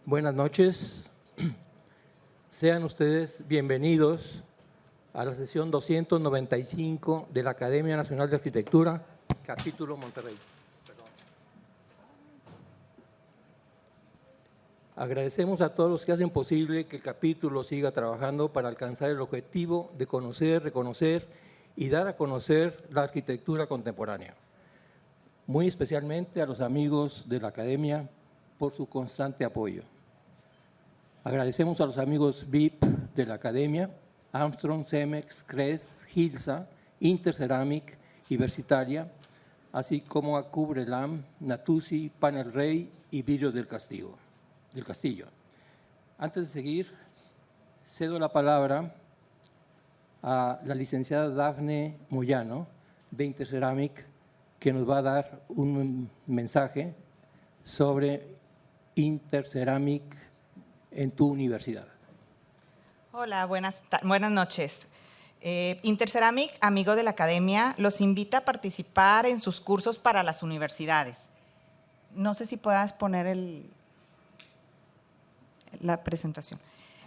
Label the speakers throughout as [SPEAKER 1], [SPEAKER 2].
[SPEAKER 1] Buenas noches. Sean ustedes bienvenidos a la sesión 295 de la Academia Nacional de Arquitectura, capítulo Monterrey. Agradecemos a todos los que hacen posible que el capítulo siga trabajando para alcanzar el objetivo de conocer, reconocer y dar a conocer la arquitectura contemporánea. Muy especialmente a los amigos de la Academia por su constante apoyo. Agradecemos a los amigos VIP de la Academia, Armstrong, Cemex, Crest, Gilsa, Interceramic y Versitalia, así como a Cubrelam, Natuzzi, Panel Rey y Vidrios del Castillo. Antes de seguir, cedo la palabra a la licenciada Dafne Moyano de Interceramic, que nos va a dar un mensaje sobre Interceramic en tu universidad.
[SPEAKER 2] Hola, buenas noches. Interceramic, amigo de la Academia, los invita a participar en sus cursos para las universidades. No sé si puedas poner la presentación.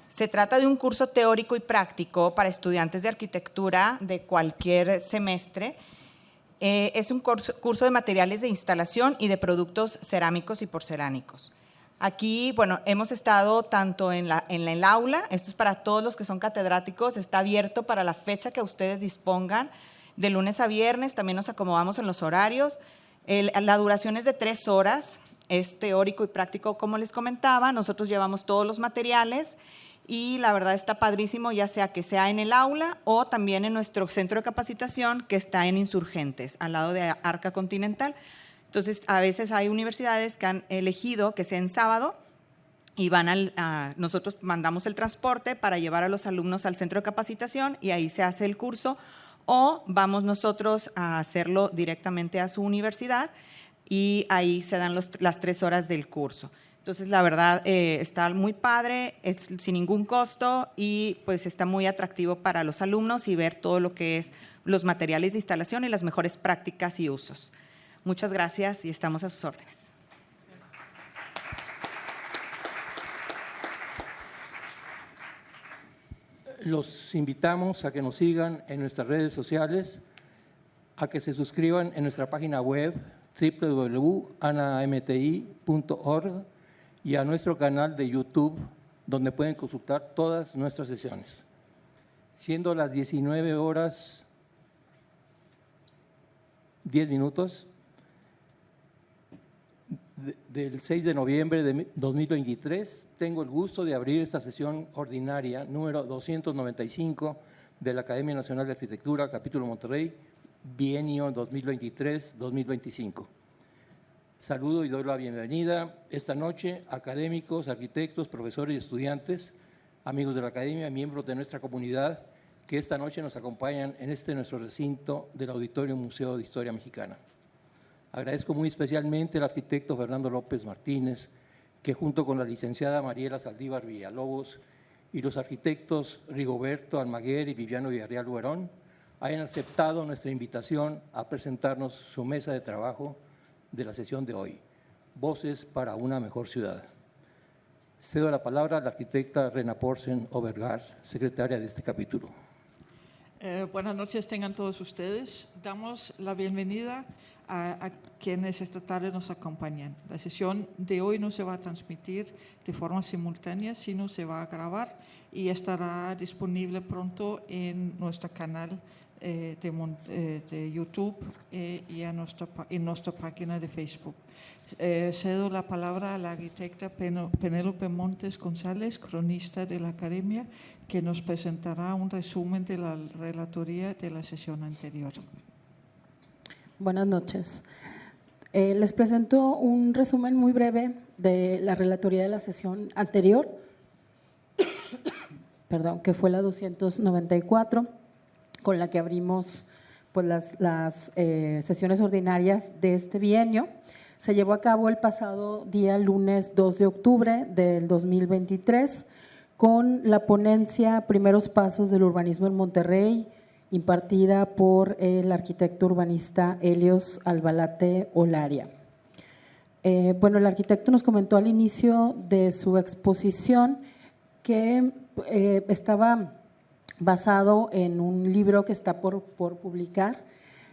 [SPEAKER 2] Se trata de un curso teórico y práctico para estudiantes de arquitectura de cualquier semestre. Es un curso de materiales de instalación y de productos cerámicos y porcelánicos. Aquí, bueno, hemos estado tanto en el aula, esto es para todos los que son catedráticos, está abierto para la fecha que ustedes dispongan, de lunes a viernes, también nos acomodamos en los horarios. La duración es de 3 horas, es teórico y práctico, como les comentaba, nosotros llevamos todos los materiales y la verdad está padrísimo, ya sea que sea en el aula o también en nuestro centro de capacitación que está en Insurgentes, al lado de Arca Continental. Entonces, a veces hay universidades que han elegido que sea en sábado y nosotros mandamos el transporte para llevar a los alumnos al centro de capacitación y ahí se hace el curso, o vamos nosotros a hacerlo directamente a su universidad y ahí se dan las 3 horas del curso. Entonces, la verdad, está muy padre, es sin ningún costo y pues está muy atractivo para los alumnos y ver todo lo que es los materiales de instalación y las mejores prácticas y usos. Muchas gracias y estamos a sus órdenes.
[SPEAKER 1] Los invitamos a que nos sigan en nuestras redes sociales, a que se suscriban en nuestra página web www.anamti.org y a nuestro canal de YouTube, donde pueden consultar todas nuestras sesiones. Siendo las 19 horas 10 minutos del 6 de noviembre de 2023, tengo el gusto de abrir esta sesión ordinaria número 295 de la Academia Nacional de Arquitectura, capítulo Monterrey, bienio 2023-2025. Saludo y doy la bienvenida esta noche a académicos, arquitectos, profesores y estudiantes, amigos de la Academia, miembros de nuestra comunidad, que esta noche nos acompañan en nuestro recinto del Auditorio Museo de Historia Mexicana. Agradezco muy especialmente al arquitecto Fernando López Martínez, que junto con la licenciada Mariela Saldívar Villalobos y los arquitectos Rigoberto Almaguer y Viviano Villarreal Huerón hayan aceptado nuestra invitación a presentarnos su mesa de trabajo de la sesión de hoy, Voces para una mejor ciudad. Cedo la palabra a la arquitecta Rena Porsen Overgaard, secretaria de este capítulo.
[SPEAKER 3] Buenas noches tengan todos ustedes. Damos la bienvenida a quienes esta tarde nos acompañan. La sesión de hoy no se va a transmitir de forma simultánea, sino se va a grabar y estará disponible pronto en nuestro canal de YouTube y en nuestra página de Facebook. Cedo la palabra a la arquitecta Penélope Montes González, cronista de la Academia, que nos presentará un resumen de la relatoría de la sesión anterior.
[SPEAKER 4] Buenas noches. Les presento un resumen muy breve de la relatoría de la sesión anterior, perdón, que fue la 294, con la que abrimos pues, las sesiones ordinarias de este bienio. Se llevó a cabo el pasado día lunes 2 de octubre del 2023 con la ponencia Primeros Pasos del Urbanismo en Monterrey, impartida por el arquitecto urbanista Helios Albalate Olaria. Bueno, el arquitecto nos comentó al inicio de su exposición que estaba basado en un libro que está por publicar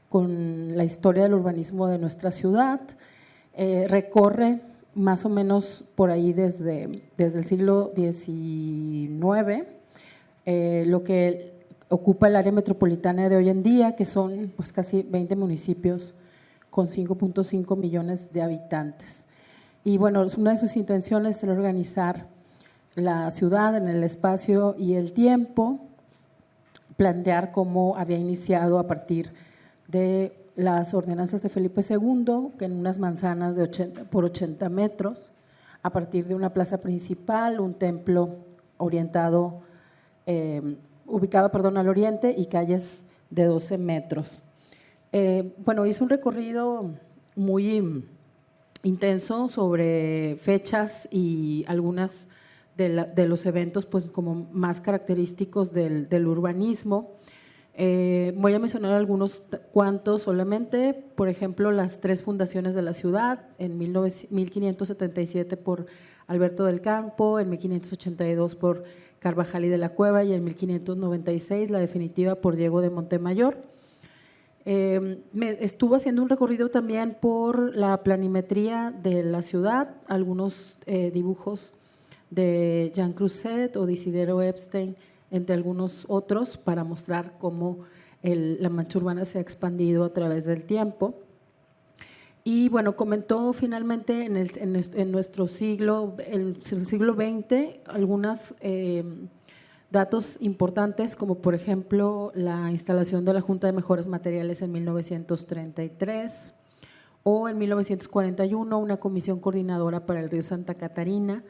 [SPEAKER 4] con la historia del urbanismo de nuestra ciudad. Recorre más o menos por ahí desde el siglo XIX, lo que ocupa el área metropolitana de hoy en día, que son pues casi 20 municipios con 5.5 millones de habitantes. Y bueno, una de sus intenciones era organizar la ciudad en el espacio y el tiempo, plantear cómo había iniciado a partir de las ordenanzas de Felipe II, que en unas manzanas de 80 por 80 metros, a partir de una plaza principal, un templo ubicado al oriente y calles de 12 metros. Bueno, hizo un recorrido muy intenso sobre fechas y algunas de los eventos pues, como más característicos del urbanismo. Voy a mencionar algunos cuantos solamente, por ejemplo, las 3 fundaciones de la ciudad, en 1577 por Alberto del Campo, en 1582 por Carvajal y de la Cueva y en 1596 la definitiva por Diego de Montemayor. Estuvo haciendo un recorrido también por la planimetría de la ciudad, algunos dibujos de Jean Cruzet o de Isidoro Epstein, entre algunos otros, para mostrar cómo la mancha urbana se ha expandido a través del tiempo. Y bueno, comentó finalmente en nuestro siglo, el siglo XX, algunos datos importantes, como por ejemplo la instalación de la Junta de Mejores Materiales en 1933 o en 1941 una comisión coordinadora para el río Santa Catarina,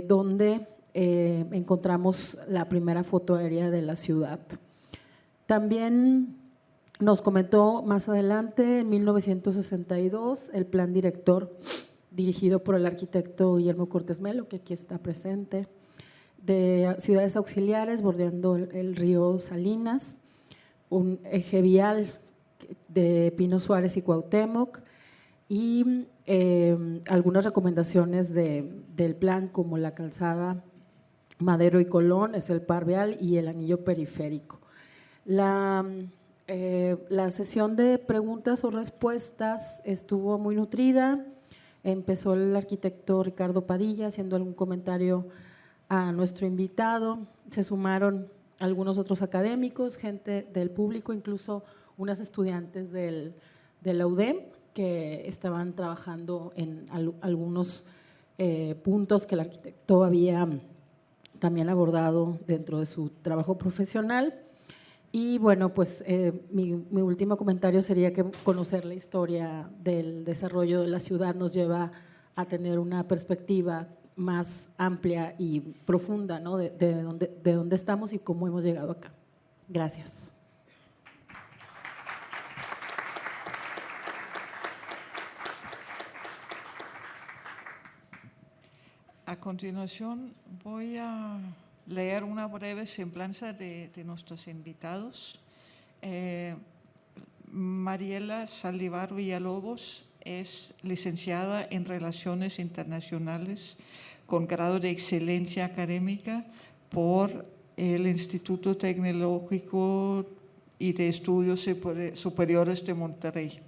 [SPEAKER 4] donde encontramos la primera foto aérea de la ciudad. También nos comentó más adelante, en 1962, el plan director dirigido por el arquitecto Guillermo Cortés Melo, que aquí está presente, de ciudades auxiliares bordeando el río Salinas, un eje vial de Pino Suárez y Cuauhtémoc y algunas recomendaciones del plan como la calzada Madero y Colón, es el par vial y el anillo periférico. La sesión de preguntas o respuestas estuvo muy nutrida. Empezó el arquitecto Ricardo Padilla haciendo algún comentario a nuestro invitado. Se sumaron algunos otros académicos, gente del público, incluso unas estudiantes de la UDEM que estaban trabajando en algunos puntos que el arquitecto había también abordado dentro de su trabajo profesional. Y bueno, pues mi último comentario sería que conocer la historia del desarrollo de la ciudad nos lleva a tener una perspectiva más amplia y profunda, ¿no? de dónde estamos y cómo hemos llegado acá. Gracias.
[SPEAKER 3] A continuación voy a leer una breve semblanza de nuestros invitados. Mariela Saldívar Villalobos es licenciada en Relaciones Internacionales con grado de excelencia académica por el Instituto Tecnológico y de Estudios Superiores de Monterrey.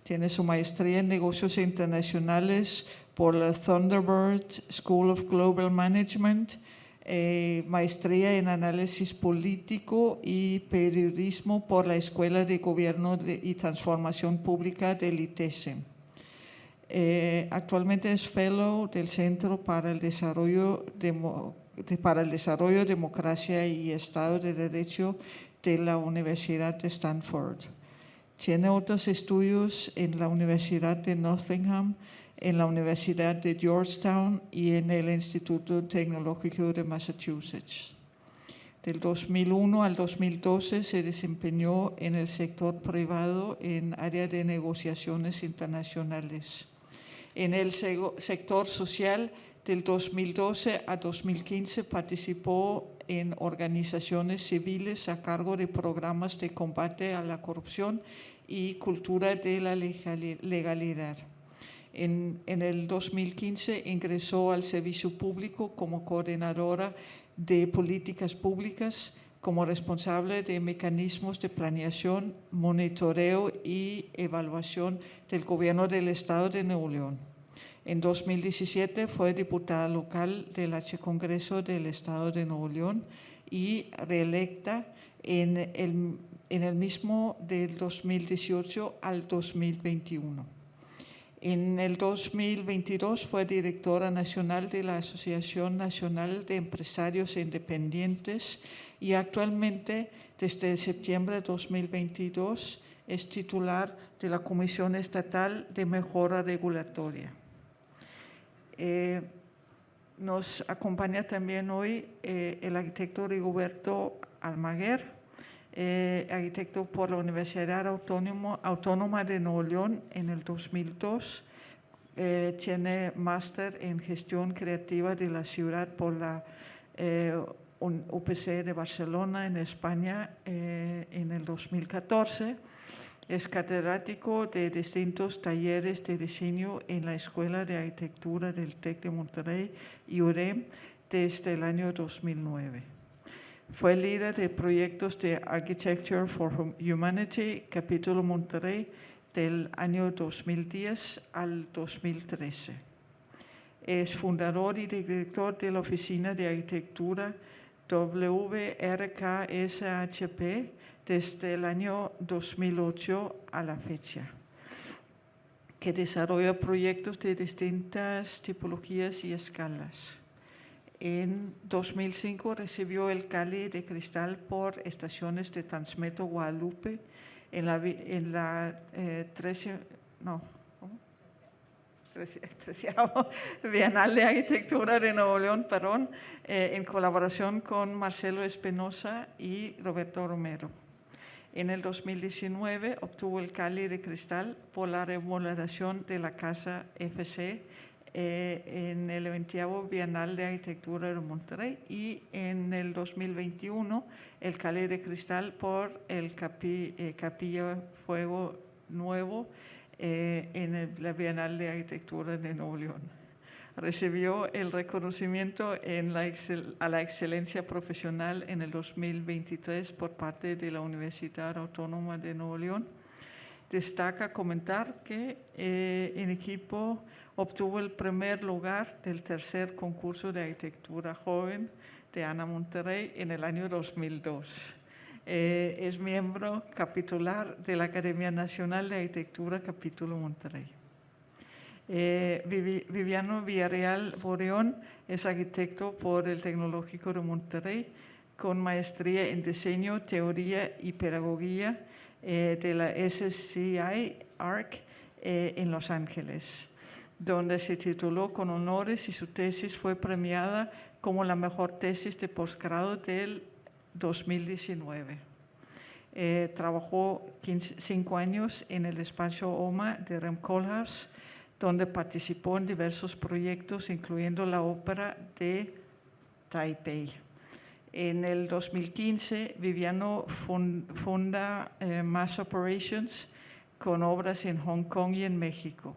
[SPEAKER 3] Tiene su maestría en Negocios Internacionales por la Thunderbird School of Global Management, maestría en Análisis Político y Periodismo por la Escuela de Gobierno y Transformación Pública del ITESM. Actualmente es Fellow del Centro para el Desarrollo, Democracia y Estado de Derecho de la Universidad de Stanford. Tiene otros estudios en la Universidad de Nottingham, en la Universidad de Georgetown y en el Instituto Tecnológico de Massachusetts. Del 2001 al 2012 se desempeñó en el sector privado en área de negociaciones internacionales. En el sector social, del 2012 a 2015 participó en organizaciones civiles a cargo de programas de combate a la corrupción y cultura de la legalidad. En el 2015 ingresó al servicio público como coordinadora de políticas públicas, como responsable de mecanismos de planeación, monitoreo y evaluación del Gobierno del Estado de Nuevo León. En 2017 fue diputada local del H Congreso del Estado de Nuevo León y reelecta en el mismo del 2018 al 2021. En el 2022 fue directora nacional de la Asociación Nacional de Empresarios Independientes y actualmente, desde septiembre de 2022, es titular de la Comisión Estatal de Mejora Regulatoria. Nos acompaña también hoy el arquitecto Rigoberto Almaguer, arquitecto por la Universidad Autónoma de Nuevo León en el 2002. Tiene máster en gestión creativa de la ciudad por la UPC de Barcelona en España en el 2014. Es catedrático de distintos talleres de diseño en la Escuela de Arquitectura del TEC de Monterrey y UDEM desde el año 2009. Fue líder de proyectos de Architecture for Humanity, capítulo Monterrey, del año 2010 al 2013. Es fundador y director de la Oficina de Arquitectura WRKSHP desde el año 2008 a la fecha, que desarrolla proyectos de distintas tipologías y escalas. En 2005 recibió el Cali de Cristal por Estaciones de Transmetro Guadalupe en la 13ª Bienal de Arquitectura de Nuevo León, en colaboración con Marcelo Espinosa y Roberto Romero. En el 2019 obtuvo el Cali de Cristal por la remodelación de la Casa FC en el 20º Bienal de Arquitectura de Monterrey y en el 2021 el Cali de Cristal por el Capilla Fuego Nuevo en la Bienal de Arquitectura de Nuevo León. Recibió el reconocimiento a la excelencia profesional en el 2023 por parte de la Universidad Autónoma de Nuevo León. Destaca comentar que en equipo obtuvo el primer lugar del tercer concurso de arquitectura joven de ANA Monterrey en el año 2002. Es miembro capitular de la Academia Nacional de Arquitectura, capítulo Monterrey. Viviano Villarreal Boreón es arquitecto por el Tecnológico de Monterrey, con maestría en diseño, teoría y pedagogía de la SCI ARC en Los Ángeles, donde se tituló con honores y su tesis fue premiada como la mejor tesis de posgrado del 2019. Trabajó 5 años en el despacho OMA de Rem Koolhaas, donde participó en diversos proyectos, incluyendo la ópera de Taipei. En el 2015, Viviano funda Mass Operations con obras en Hong Kong y en México,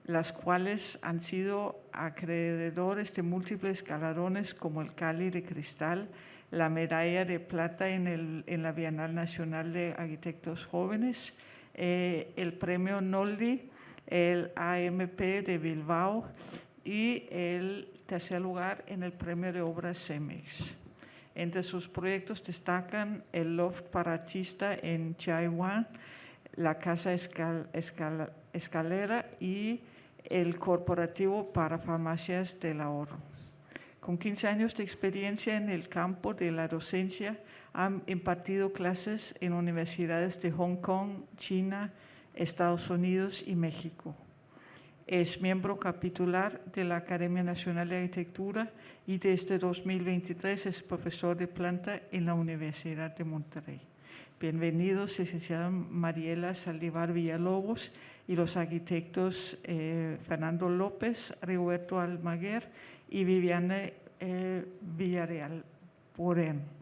[SPEAKER 3] las cuales han sido acreedores de múltiples galardones como el Cali de Cristal, la medalla de plata en la Bienal Nacional de Arquitectos Jóvenes, el premio Noldi, el AMP de Bilbao y el tercer lugar en el premio de obras CEMEX. Entre sus proyectos destacan el loft para artista en Taiwán, la casa escalera y el corporativo para farmacias del ahorro. Con 15 años de experiencia en el campo de la docencia, ha impartido clases en universidades de Hong Kong, China, Estados Unidos y México. Es miembro capitular de la Academia Nacional de Arquitectura y desde 2023 es profesor de planta en la Universidad de Monterrey. Bienvenidos, licenciada Mariela Saldívar Villalobos y los arquitectos Fernando López, Rigoberto Almaguer y Viviane Villarreal Boreón.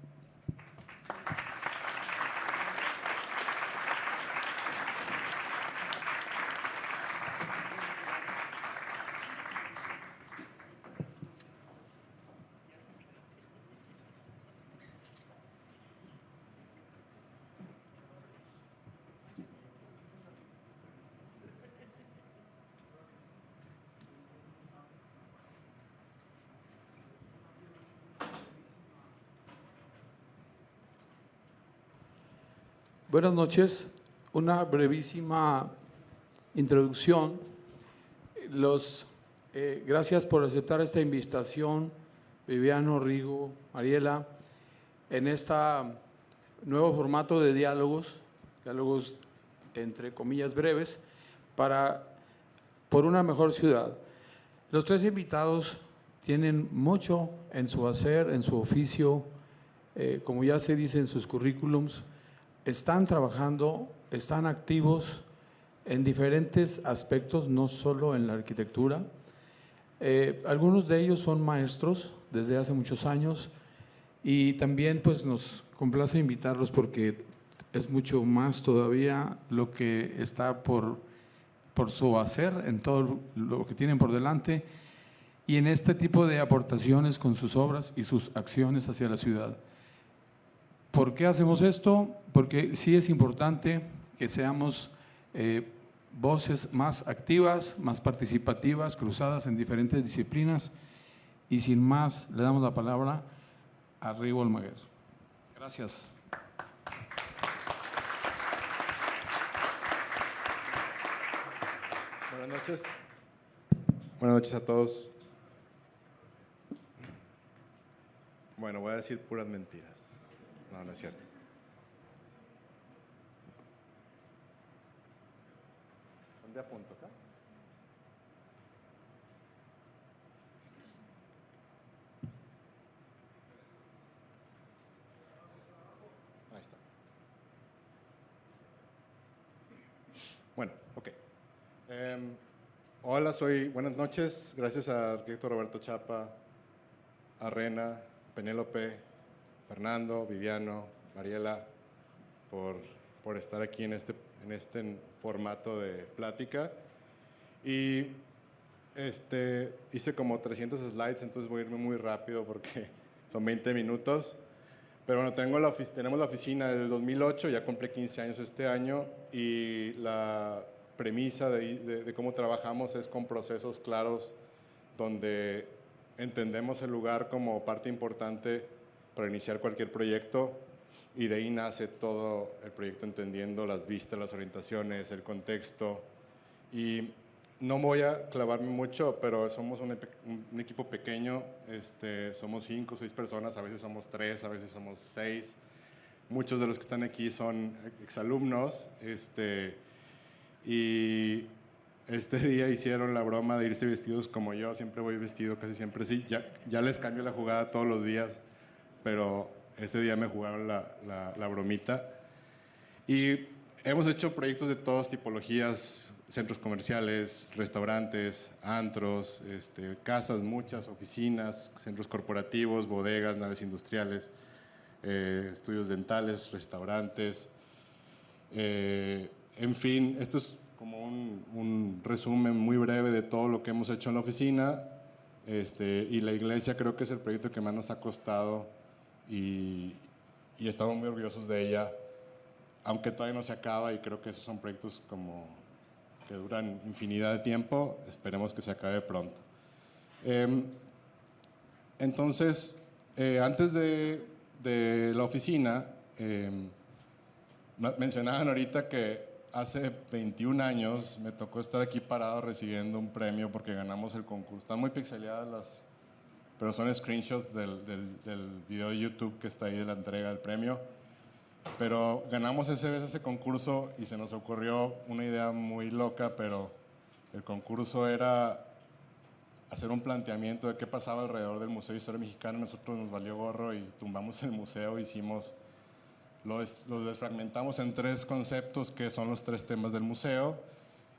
[SPEAKER 5] Buenas noches. Una brevísima introducción. Gracias por aceptar esta invitación, Viviano, Rigo, Mariela, en este nuevo formato de diálogos entre comillas breves, por una mejor ciudad. Los tres invitados tienen mucho en su hacer, en su oficio, como ya se dice en sus currículums, están trabajando, están activos en diferentes aspectos, no solo en la arquitectura. Algunos de ellos son maestros desde hace muchos años y también pues nos complace invitarlos porque es mucho más todavía lo que está por su hacer en todo lo que tienen por delante y en este tipo de aportaciones con sus obras y sus acciones hacia la ciudad. ¿Por qué hacemos esto? Porque sí es importante que seamos voces más activas, más participativas, cruzadas en diferentes disciplinas. Y sin más, le damos la palabra a Rigo Almaguer. Gracias.
[SPEAKER 6] Buenas noches. Buenas noches a todos. Bueno, voy a decir puras mentiras. No, no es cierto. ¿Dónde apunto acá? Ahí está. Bueno, ok. Hola, buenas noches. Gracias al arquitecto Roberto Chapa, a Rena, Penélope, Fernando, Viviano, Mariela, por estar aquí en este formato de plática. Y hice como 300 slides, entonces voy a irme muy rápido porque son 20 minutos. Pero bueno, tenemos la oficina del 2008, ya cumplí 15 años este año y la premisa de cómo trabajamos es con procesos claros donde entendemos el lugar como parte importante para iniciar cualquier proyecto y de ahí nace todo el proyecto entendiendo las vistas, las orientaciones, el contexto. Y no voy a clavarme mucho, pero somos un equipo pequeño, somos 5 o 6 personas, a veces somos 3, a veces somos 6. Muchos de los que están aquí son exalumnos, y este día hicieron la broma de irse vestidos como yo, siempre voy vestido, casi siempre sí, ya les cambio la jugada todos los días, pero ese día me jugaron la bromita. Y hemos hecho proyectos de todas tipologías, centros comerciales, restaurantes, antros, casas, muchas, oficinas, centros corporativos, bodegas, naves industriales, estudios dentales, restaurantes. En fin, esto es como un resumen muy breve de todo lo que hemos hecho en la oficina. Y la iglesia creo que es el proyecto que más nos ha costado y estamos muy orgullosos de ella, aunque todavía no se acaba y creo que esos son proyectos como que duran infinidad de tiempo, esperemos que se acabe pronto. Entonces, antes de la oficina, mencionaban ahorita que hace 21 años me tocó estar aquí parado recibiendo un premio porque ganamos el concurso. Están muy pixeleadas pero son screenshots del video de YouTube que está ahí de la entrega del premio. Pero ganamos ese concurso y se nos ocurrió una idea muy loca, pero el concurso era hacer un planteamiento de qué pasaba alrededor del Museo de Historia Mexicana. Nosotros nos valió gorro y tumbamos el museo, lo desfragmentamos en 3 conceptos que son los 3 temas del museo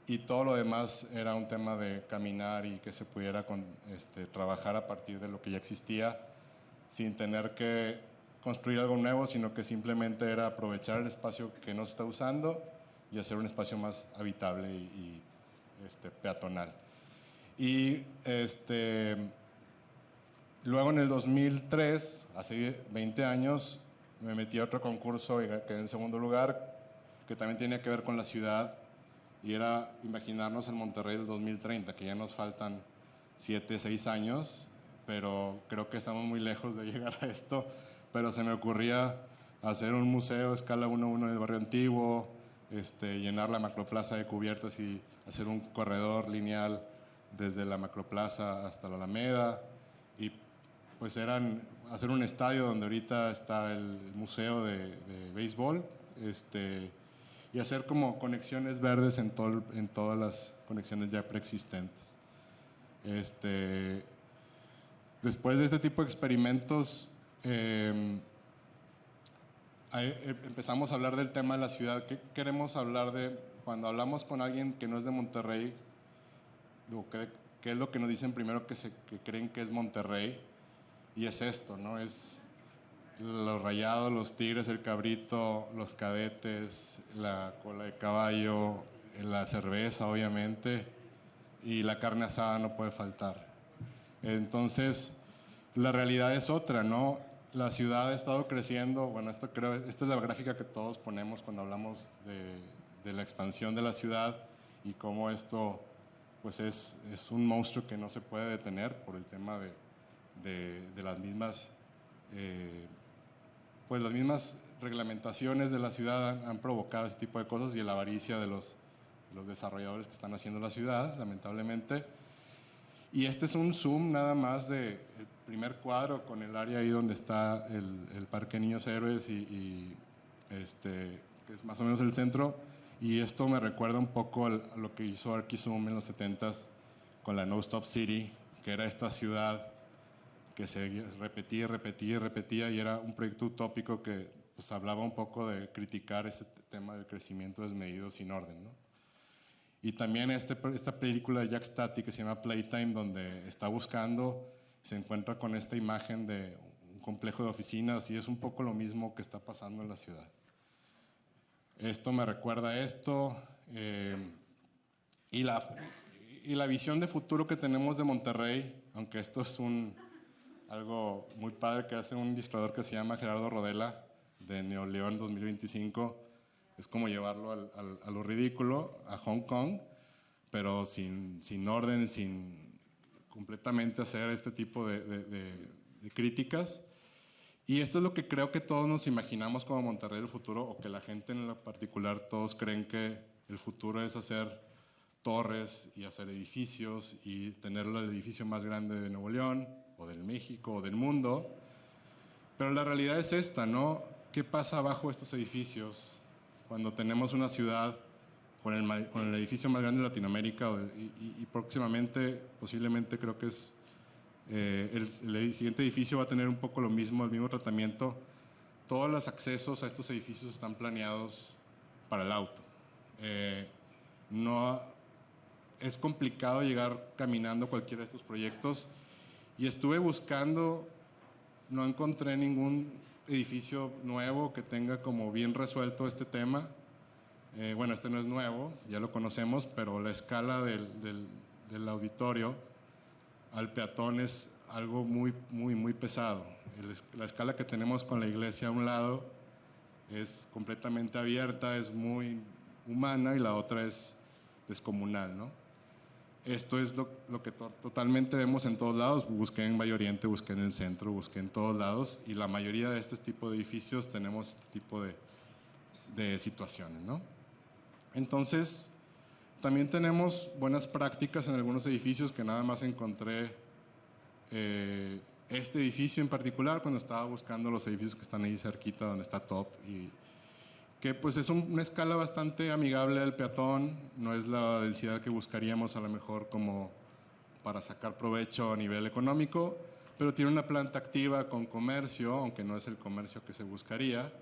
[SPEAKER 6] y todo lo demás era un tema de caminar y que se pudiera trabajar a partir de lo que ya existía sin tener que construir algo nuevo, sino que simplemente era aprovechar el espacio que no se está usando y hacer un espacio más habitable y peatonal. Y luego en el 2003, hace 20 años, me metí a otro concurso y quedé en segundo lugar, que también tenía que ver con la ciudad, y era imaginarnos el Monterrey del 2030, que ya nos faltan 7, 6 años, pero creo que estamos muy lejos de llegar a esto, pero se me ocurría hacer un museo a escala 1:1 en el barrio antiguo, llenar la macroplaza de cubiertas y hacer un corredor lineal desde la macroplaza hasta la Alameda, y pues hacer un estadio donde ahorita está el museo de béisbol, y hacer como conexiones verdes en todas las conexiones ya preexistentes. Después de este tipo de experimentos, empezamos a hablar del tema de la ciudad. ¿Qué queremos hablar de cuando hablamos con alguien que no es de Monterrey? ¿Qué es lo que nos dicen primero que creen que es Monterrey? Y es esto, ¿no? Es los Rayados, los Tigres, el Cabrito, los Cadetes, la cola de caballo, la cerveza, obviamente, y la carne asada no puede faltar. Entonces, la realidad es otra, ¿no? La ciudad ha estado creciendo. Bueno, esta es la gráfica que todos ponemos cuando hablamos de la expansión de la ciudad y cómo esto pues es un monstruo que no se puede detener por el tema de las mismas pues las mismas reglamentaciones de la ciudad han provocado ese tipo de cosas, y la avaricia de los desarrolladores que están haciendo la ciudad, lamentablemente. Y este es un zoom nada más del primer cuadro con el área ahí donde está el Parque Niños Héroes que es más o menos el centro. Y esto me recuerda un poco a lo que hizo Arquizoom en los 70s con la No Stop City, que era esta ciudad que se repetía, y era un proyecto utópico que pues, hablaba un poco de criticar ese tema del crecimiento desmedido sin orden, ¿no? Y también esta película de Jack Stati que se llama Playtime, donde está buscando, se encuentra con esta imagen de un complejo de oficinas, y es un poco lo mismo que está pasando en la ciudad. Esto me recuerda a esto, y la visión de futuro que tenemos de Monterrey, aunque esto es algo muy padre que hace un ilustrador que se llama Gerardo Rodela, de Neoleón 2025, es como llevarlo a lo ridículo, a Hong Kong, pero sin orden, sin completamente hacer este tipo de críticas. Y esto es lo que creo que todos nos imaginamos como Monterrey del futuro, o que la gente en lo particular, todos creen que el futuro es hacer torres y hacer edificios y tener el edificio más grande de Nuevo León, o del México, o del mundo. Pero la realidad es esta, ¿no? ¿Qué pasa abajo de estos edificios cuando tenemos una ciudad con el edificio más grande de Latinoamérica y próximamente, posiblemente creo que es el siguiente edificio va a tener un poco lo mismo, el mismo tratamiento? Todos los accesos a estos edificios están planeados para el auto. No es complicado llegar caminando a cualquiera de estos proyectos, y estuve buscando, no encontré ningún edificio nuevo que tenga como bien resuelto este tema. Bueno, este no es nuevo, ya lo conocemos, pero la escala del auditorio al peatón es algo muy, muy, muy pesado. La escala que tenemos con la iglesia a un lado es completamente abierta, es muy humana, y la otra es descomunal, ¿no? Esto es lo que totalmente vemos en todos lados. Busqué en Valle Oriente, busqué en el centro, busqué en todos lados, y la mayoría de este tipo de edificios tenemos este tipo de situaciones, ¿no? Entonces, también tenemos buenas prácticas en algunos edificios, que nada más encontré este edificio en particular cuando estaba buscando los edificios que están ahí cerquita donde está Top, y que pues es una escala bastante amigable al peatón, no es la densidad que buscaríamos a lo mejor como para sacar provecho a nivel económico, pero tiene una planta activa con comercio, aunque no es el comercio que se buscaría,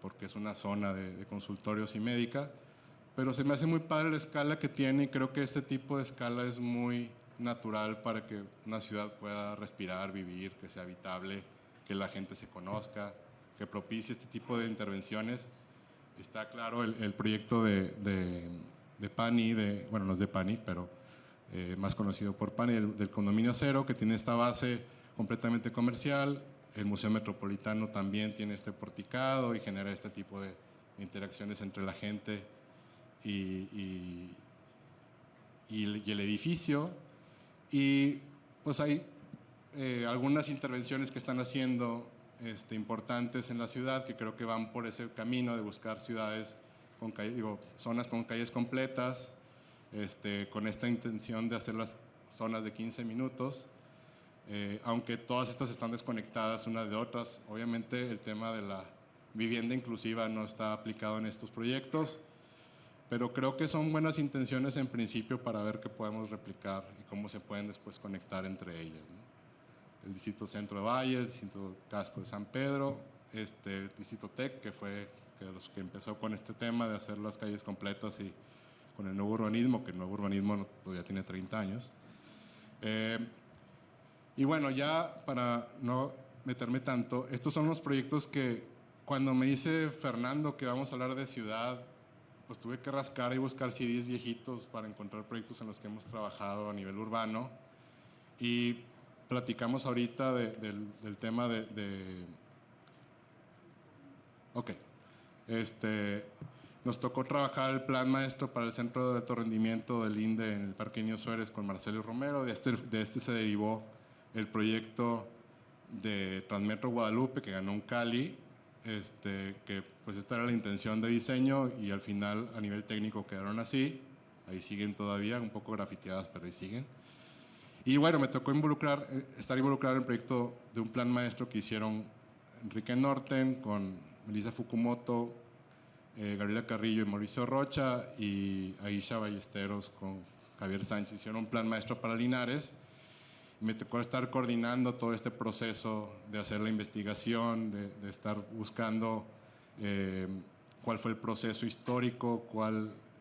[SPEAKER 6] porque es una zona de consultorios y médica, pero se me hace muy padre la escala que tiene, y creo que este tipo de escala es muy natural para que una ciudad pueda respirar, vivir, que sea habitable, que la gente se conozca, que propicie este tipo de intervenciones. Está claro el proyecto de Pani, bueno, no es de Pani, pero más conocido por Pani, del Condominio Cero, que tiene esta base completamente comercial. El Museo Metropolitano también tiene este porticado y genera este tipo de interacciones entre la gente y el edificio. Y pues hay algunas intervenciones que están haciendo importantes en la ciudad que creo que van por ese camino de buscar ciudades con zonas con calles completas, con esta intención de hacer las zonas de 15 minutos, aunque todas estas están desconectadas unas de otras. Obviamente el tema de la vivienda inclusiva no está aplicado en estos proyectos, pero creo que son buenas intenciones en principio para ver qué podemos replicar y cómo se pueden después conectar entre ellas, ¿no? El Distrito Centro de Valle, el Distrito Casco de San Pedro, el Distrito TEC, que fue de los que empezó con este tema de hacer las calles completas y con el nuevo urbanismo, que el nuevo urbanismo pues, ya tiene 30 años. Y bueno, ya para no meterme tanto, estos son los proyectos que cuando me dice Fernando que vamos a hablar de ciudad, pues tuve que rascar y buscar CDs viejitos para encontrar proyectos en los que hemos trabajado a nivel urbano. Y platicamos ahorita del tema Ok. Nos tocó trabajar el plan maestro para el Centro de Alto Rendimiento del INDE en el Parque Niño Suárez con Marcelo Romero. De este se derivó el proyecto de Transmetro Guadalupe, que ganó un Cali, que pues esta era la intención de diseño y al final a nivel técnico quedaron así. Ahí siguen todavía, un poco grafiteadas, pero ahí siguen. Y bueno, me tocó estar involucrado en el proyecto de un plan maestro que hicieron Enrique Norten con Melissa Fukumoto, Gabriela Carrillo y Mauricio Rocha, y Aisha Ballesteros con Javier Sánchez. Hicieron un plan maestro para Linares. Me tocó estar coordinando todo este proceso de hacer la investigación, de estar buscando cuál fue el proceso histórico,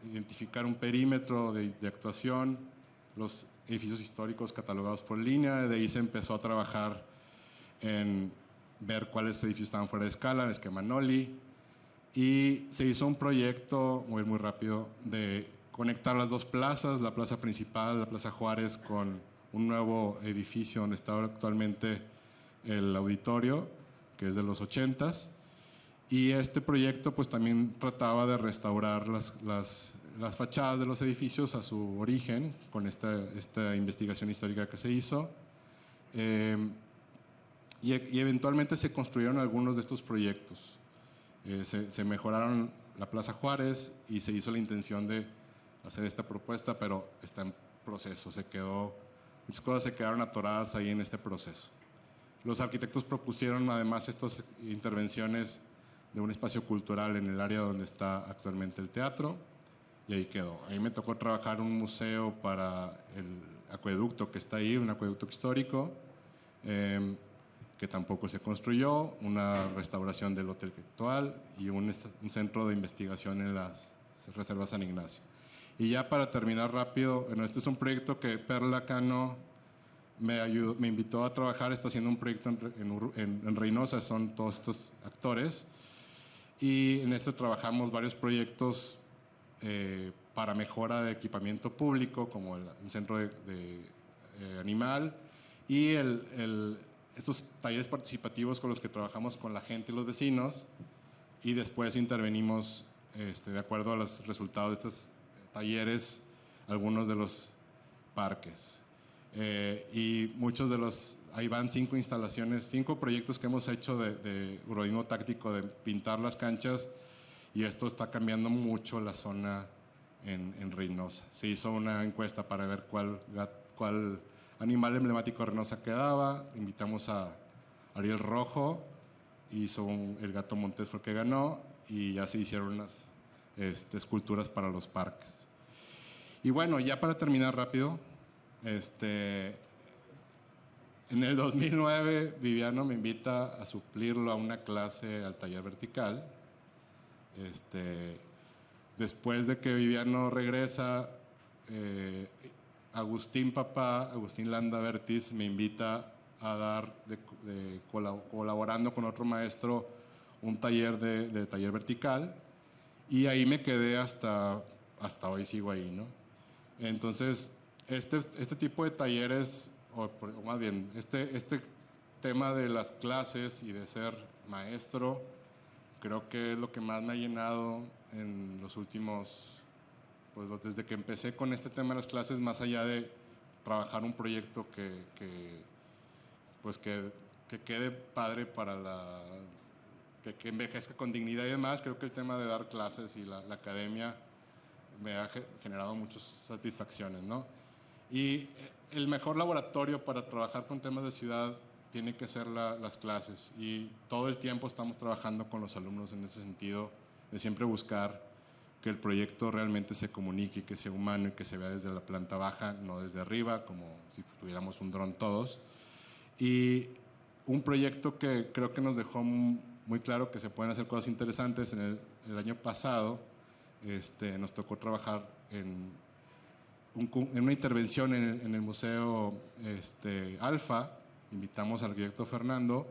[SPEAKER 6] identificar un perímetro de actuación, los edificios históricos catalogados por línea. De ahí se empezó a trabajar en ver cuáles edificios estaban fuera de escala, el esquema Noli, y se hizo un proyecto muy rápido de conectar las dos plazas, la plaza principal, la Plaza Juárez, con un nuevo edificio donde está actualmente el auditorio, que es de los 80s. Y este proyecto pues también trataba de restaurar las fachadas de los edificios a su origen con esta investigación histórica que se hizo. Y eventualmente se construyeron algunos de estos proyectos. Se mejoraron la Plaza Juárez y se hizo la intención de hacer esta propuesta, pero está en proceso. Muchas cosas se quedaron atoradas ahí en este proceso. Los arquitectos propusieron además estas intervenciones de un espacio cultural en el área donde está actualmente el teatro, y ahí quedó. Ahí me tocó trabajar un museo para el acueducto que está ahí, un acueducto histórico, que tampoco se construyó, una restauración del hotel actual y un centro de investigación en las reservas San Ignacio. Y ya para terminar rápido, bueno, este es un proyecto que Perla Cano me invitó a trabajar. Está haciendo un proyecto en Reynosa, son todos estos actores, y en este trabajamos varios proyectos para mejora de equipamiento público, como un centro de animal, y estos talleres participativos con los que trabajamos con la gente y los vecinos, y después intervenimos de acuerdo a los resultados de estos talleres, algunos de los parques. Y muchos de ahí van 5 instalaciones, 5 proyectos que hemos hecho de urbanismo táctico, de pintar las canchas, y esto está cambiando mucho la zona en Reynosa. Se hizo una encuesta para ver cuál animal emblemático de Reynosa quedaba. Invitamos a Ariel Rojo, hizo el gato Montés, fue el que ganó, y ya se hicieron unas esculturas para los parques. Y bueno, ya para terminar rápido, en el 2009 Viviano me invita a suplirlo a una clase al taller vertical. Después de que Viviano regresa, Agustín Landa Vertis me invita a dar, colaborando con otro maestro, un taller de taller vertical, y ahí me quedé hasta hoy, sigo ahí, ¿no? Entonces, este tipo de talleres, o más bien, este tema de las clases y de ser maestro, creo que es lo que más me ha llenado en los últimos, pues desde que empecé con este tema de las clases, más allá de trabajar un proyecto que que quede padre para que envejezca con dignidad y demás. Creo que el tema de dar clases y la academia me ha generado muchas satisfacciones, ¿no? Y el mejor laboratorio para trabajar con temas de ciudad tiene que ser las clases, y todo el tiempo estamos trabajando con los alumnos en ese sentido, de siempre buscar que el proyecto realmente se comunique, que sea humano y que se vea desde la planta baja, no desde arriba, como si tuviéramos un dron todos. Y un proyecto que creo que nos dejó muy claro que se pueden hacer cosas interesantes. En el año pasado nos tocó trabajar en una intervención en el Museo Alfa. Invitamos al arquitecto Fernando,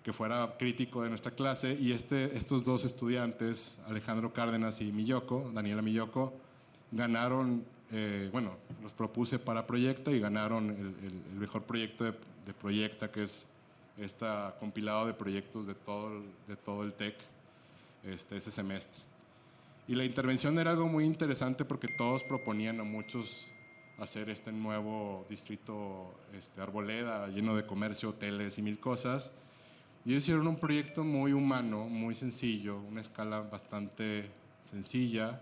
[SPEAKER 6] que fuera crítico de nuestra clase, y estos dos estudiantes, Alejandro Cárdenas y Daniela Millocco, ganaron, los propuse para Proyecta y ganaron el mejor proyecto de Proyecta, que es compilado de proyectos de todo el TEC ese semestre. Y la intervención era algo muy interesante porque todos proponían a muchos hacer este nuevo distrito Arboleda, lleno de comercio, hoteles y mil cosas. Y ellos hicieron un proyecto muy humano, muy sencillo, una escala bastante sencilla,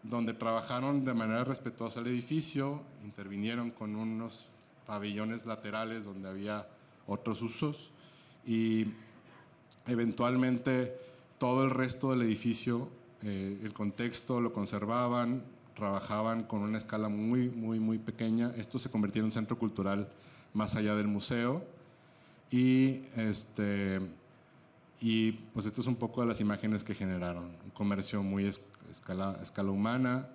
[SPEAKER 6] donde trabajaron de manera respetuosa el edificio, intervinieron con unos pabellones laterales donde había otros usos, y eventualmente todo el resto del edificio, el contexto lo conservaban, trabajaban con una escala muy, muy, muy pequeña. Esto se convirtió en un centro cultural más allá del museo. Y pues esto es un poco de las imágenes que generaron. Un comercio muy escala humana.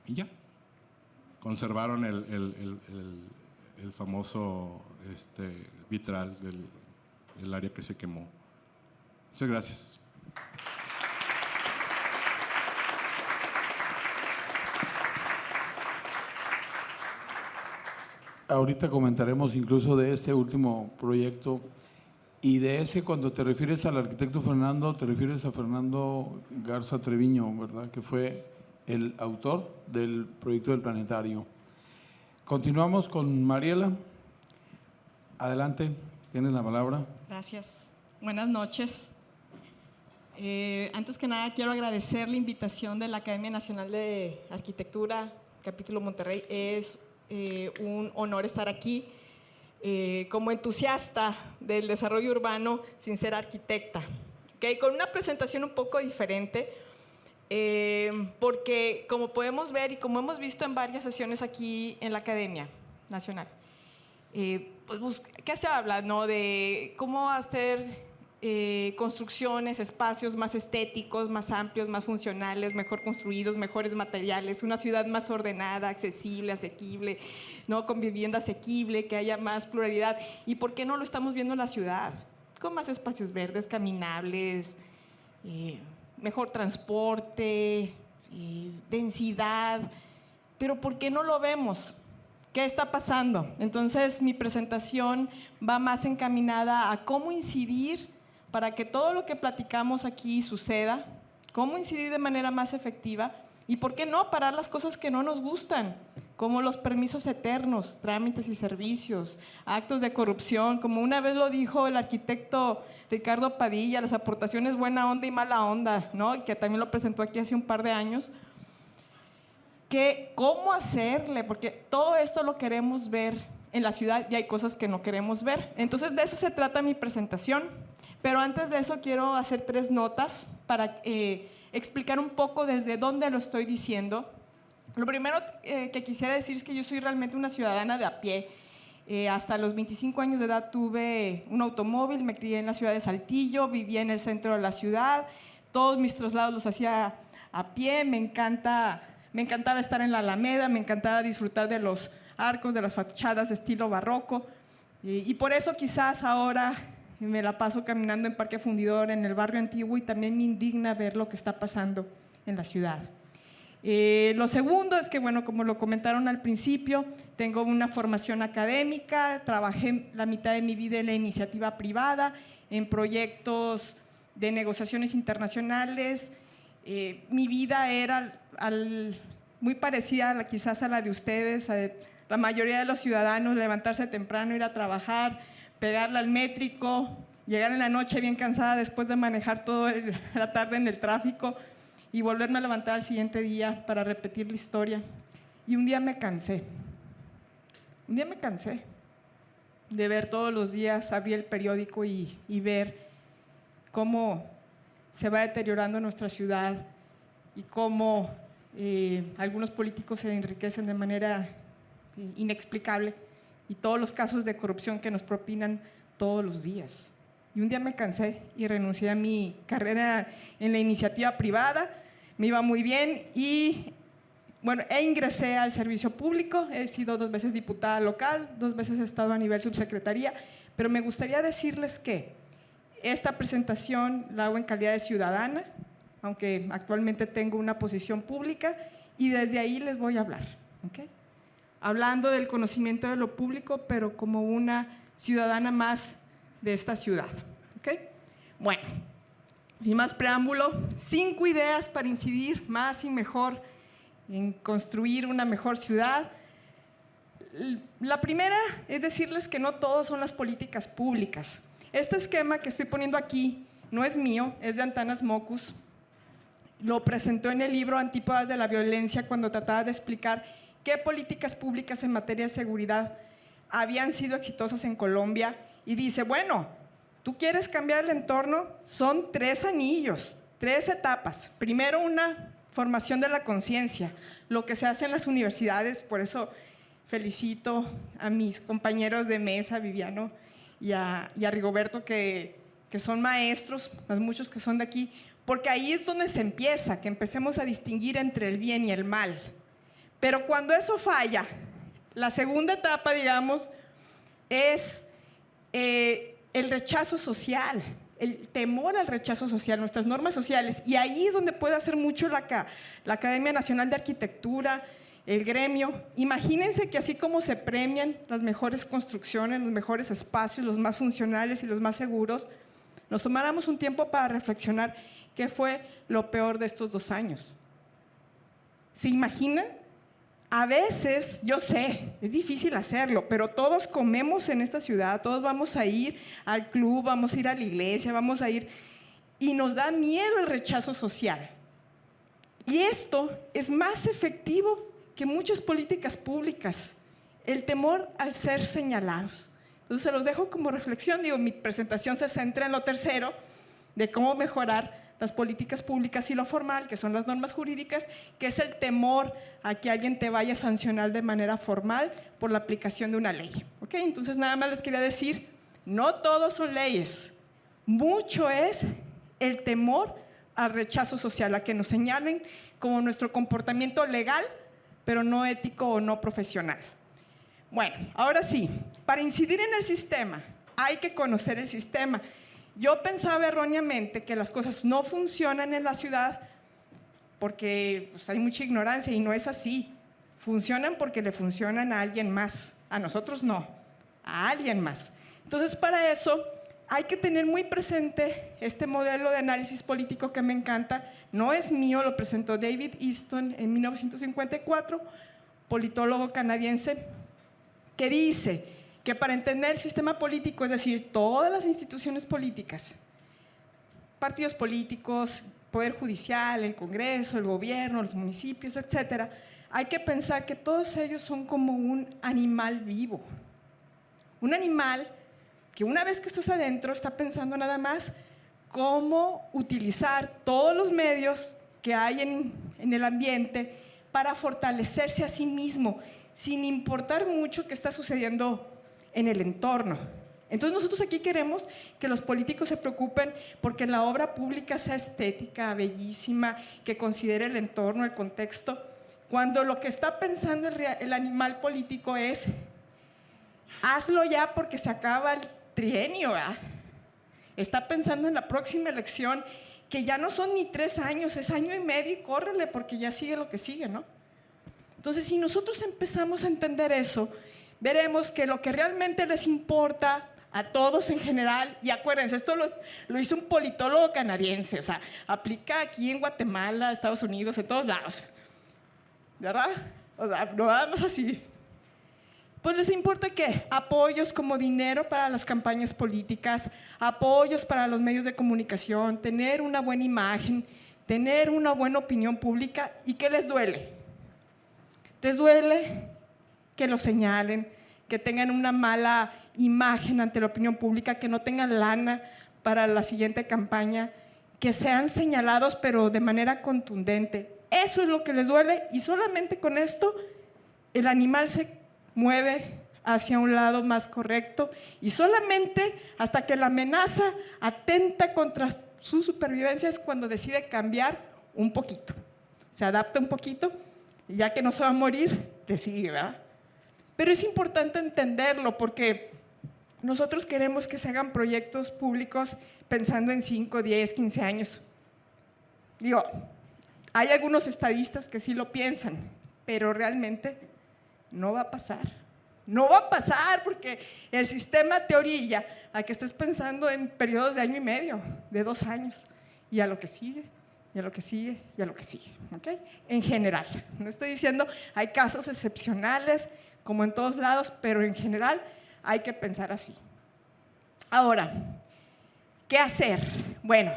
[SPEAKER 6] Y ya. Conservaron el famoso vitral del área que se quemó. Muchas gracias.
[SPEAKER 5] Ahorita comentaremos incluso de este último proyecto, y de ese, cuando te refieres al arquitecto Fernando, te refieres a Fernando Garza Treviño, ¿verdad? Que fue el autor del proyecto del planetario. Continuamos con Mariela. Adelante, tienes la palabra.
[SPEAKER 7] Gracias. Buenas noches. Antes que nada, quiero agradecer la invitación de la Academia Nacional de Arquitectura, capítulo Monterrey. Es un honor estar aquí como entusiasta del desarrollo urbano sin ser arquitecta. ¿Okay? Con una presentación un poco diferente, porque como podemos ver y como hemos visto en varias sesiones aquí en la Academia Nacional, pues, ¿qué se habla? ¿No? De cómo hacer construcciones, espacios más estéticos, más amplios, más funcionales, mejor construidos, mejores materiales, una ciudad más ordenada, accesible, asequible, ¿no? Con vivienda asequible, que haya más pluralidad. ¿Y por qué no lo estamos viendo en la ciudad? Con más espacios verdes, caminables, mejor transporte, densidad. Pero ¿por qué no lo vemos? ¿Qué está pasando? Entonces, mi presentación va más encaminada a cómo incidir para que todo lo que platicamos aquí suceda, cómo incidir de manera más efectiva, y por qué no parar las cosas que no nos gustan, como los permisos eternos, trámites y servicios, actos de corrupción, como una vez lo dijo el arquitecto Ricardo Padilla, las aportaciones buena onda y mala onda, ¿no? Que también lo presentó aquí hace un par de años. ¿Cómo hacerle? Porque todo esto lo queremos ver en la ciudad y hay cosas que no queremos ver. Entonces, de eso se trata mi presentación. Pero antes de eso, quiero hacer 3 notas para explicar un poco desde dónde lo estoy diciendo. Lo primero que quisiera decir es que yo soy realmente una ciudadana de a pie. Hasta los 25 años de edad tuve un automóvil, me crié en la ciudad de Saltillo, vivía en el centro de la ciudad, todos mis traslados los hacía a pie, me encantaba estar en la Alameda, me encantaba disfrutar de los arcos, de las fachadas de estilo barroco, y por eso quizás ahora me la paso caminando en Parque Fundidor, en el barrio antiguo, y también me indigna ver lo que está pasando en la ciudad. Lo segundo es que, bueno, como lo comentaron al principio, tengo una formación académica, trabajé la mitad de mi vida en la iniciativa privada, en proyectos de negociaciones internacionales. Mi vida era muy parecida quizás a la de ustedes, la mayoría de los ciudadanos, levantarse temprano, ir a trabajar, pegarle al métrico, llegar en la noche bien cansada después de manejar toda la tarde en el tráfico y volverme a levantar al siguiente día para repetir la historia. Y un día me cansé. Un día me cansé de ver todos los días, abrir el periódico y ver cómo se va deteriorando nuestra ciudad y cómo algunos políticos se enriquecen de manera inexplicable y todos los casos de corrupción que nos propinan todos los días. Y un día me cansé y renuncié a mi carrera en la iniciativa privada, me iba muy bien y bueno, ingresé al servicio público, he sido 2 veces diputada local, 2 veces he estado a nivel subsecretaría, pero me gustaría decirles que esta presentación la hago en calidad de ciudadana, aunque actualmente tengo una posición pública, y desde ahí les voy a hablar, ¿okay? Hablando del conocimiento de lo público, pero como una ciudadana más de esta ciudad, ¿okay? Bueno, sin más preámbulo, 5 ideas para incidir más y mejor en construir una mejor ciudad. La primera es decirles que no todo son las políticas públicas. Este esquema que estoy poniendo aquí no es mío, es de Antanas Mockus. Lo presentó en el libro Antípodas de la Violencia cuando trataba de explicar qué políticas públicas en materia de seguridad habían sido exitosas en Colombia. Y dice, bueno, tú quieres cambiar el entorno, son 3 anillos, 3 etapas. Primero, una formación de la conciencia, lo que se hace en las universidades, por eso felicito a mis compañeros de mesa, Viviano y a Rigoberto, que son maestros, más muchos que son de aquí, porque ahí es donde se empieza, que empecemos a distinguir entre el bien y el mal. Pero cuando eso falla, la segunda etapa, digamos, es el rechazo social, el temor al rechazo social, nuestras normas sociales, y ahí es donde puede hacer mucho la Academia Nacional de Arquitectura, el gremio. Imagínense que así como se premian las mejores construcciones, los mejores espacios, los más funcionales y los más seguros, nos tomáramos un tiempo para reflexionar qué fue lo peor de estos 2 años. ¿Se imaginan? A veces, yo sé, es difícil hacerlo, pero todos comemos en esta ciudad, todos vamos a ir al club, vamos a ir a la iglesia, vamos a ir, y nos da miedo el rechazo social. Y esto es más efectivo que muchas políticas públicas, el temor al ser señalados. Entonces se los dejo como reflexión, digo, mi presentación se centra en lo tercero, de cómo mejorar las políticas públicas y lo formal, que son las normas jurídicas, que es el temor a que alguien te vaya a sancionar de manera formal por la aplicación de una ley. ¿Okay? Entonces, nada más les quería decir, no todos son leyes, mucho es el temor al rechazo social, a que nos señalen como nuestro comportamiento legal, pero no ético o no profesional. Bueno, ahora sí, para incidir en el sistema, hay que conocer el sistema. Yo pensaba erróneamente que las cosas no funcionan en la ciudad porque pues, hay mucha ignorancia y no es así. Funcionan porque le funcionan a alguien más, a nosotros no, a alguien más. Entonces, para eso hay que tener muy presente este modelo de análisis político que me encanta. No es mío, lo presentó David Easton en 1954, politólogo canadiense, que dice que para entender el sistema político, es decir, todas las instituciones políticas, partidos políticos, poder judicial, el Congreso, el gobierno, los municipios, etcétera, hay que pensar que todos ellos son como un animal vivo. Un animal que una vez que estás adentro está pensando nada más cómo utilizar todos los medios que hay en el ambiente para fortalecerse a sí mismo, sin importar mucho qué está sucediendo en el entorno. Entonces nosotros aquí queremos que los políticos se preocupen porque la obra pública sea estética, bellísima, que considere el entorno, el contexto, cuando lo que está pensando el animal político es hazlo ya porque se acaba el trienio, ¿verdad? Está pensando en la próxima elección, que ya no son ni 3 años, es 1 año y medio y córrele porque ya sigue lo que sigue, ¿no? Entonces, si nosotros empezamos a entender eso, veremos que lo que realmente les importa a todos en general, y acuérdense, esto lo hizo un politólogo canadiense, o sea, aplica aquí en Guatemala, Estados Unidos, en todos lados, ¿verdad? O sea, no vamos así. pues les importa ¿qué? Apoyos como dinero para las campañas políticas, apoyos para los medios de comunicación, tener una buena imagen, tener una buena opinión pública. ¿Y qué les duele? Les duele que los señalen, que tengan una mala imagen ante la opinión pública, que no tengan lana para la siguiente campaña, que sean señalados pero de manera contundente. Eso es lo que les duele, y solamente con esto el animal se mueve hacia un lado más correcto, y solamente hasta que la amenaza atenta contra su supervivencia es cuando decide cambiar un poquito, se adapta un poquito, y ya que no se va a morir, le sigue, ¿verdad? Pero es importante entenderlo, porque nosotros queremos que se hagan proyectos públicos pensando en 5, 10, 15 años. Digo, hay algunos estadistas que sí lo piensan, pero realmente no va a pasar. No va a pasar, porque el sistema te orilla a que estés pensando en periodos de año y medio, de 2 años, y a lo que sigue, y a lo que sigue, y a lo que sigue, ¿ok? En general, no estoy diciendo, hay casos excepcionales, como en todos lados, pero en general hay que pensar así. Ahora, ¿qué hacer? Bueno,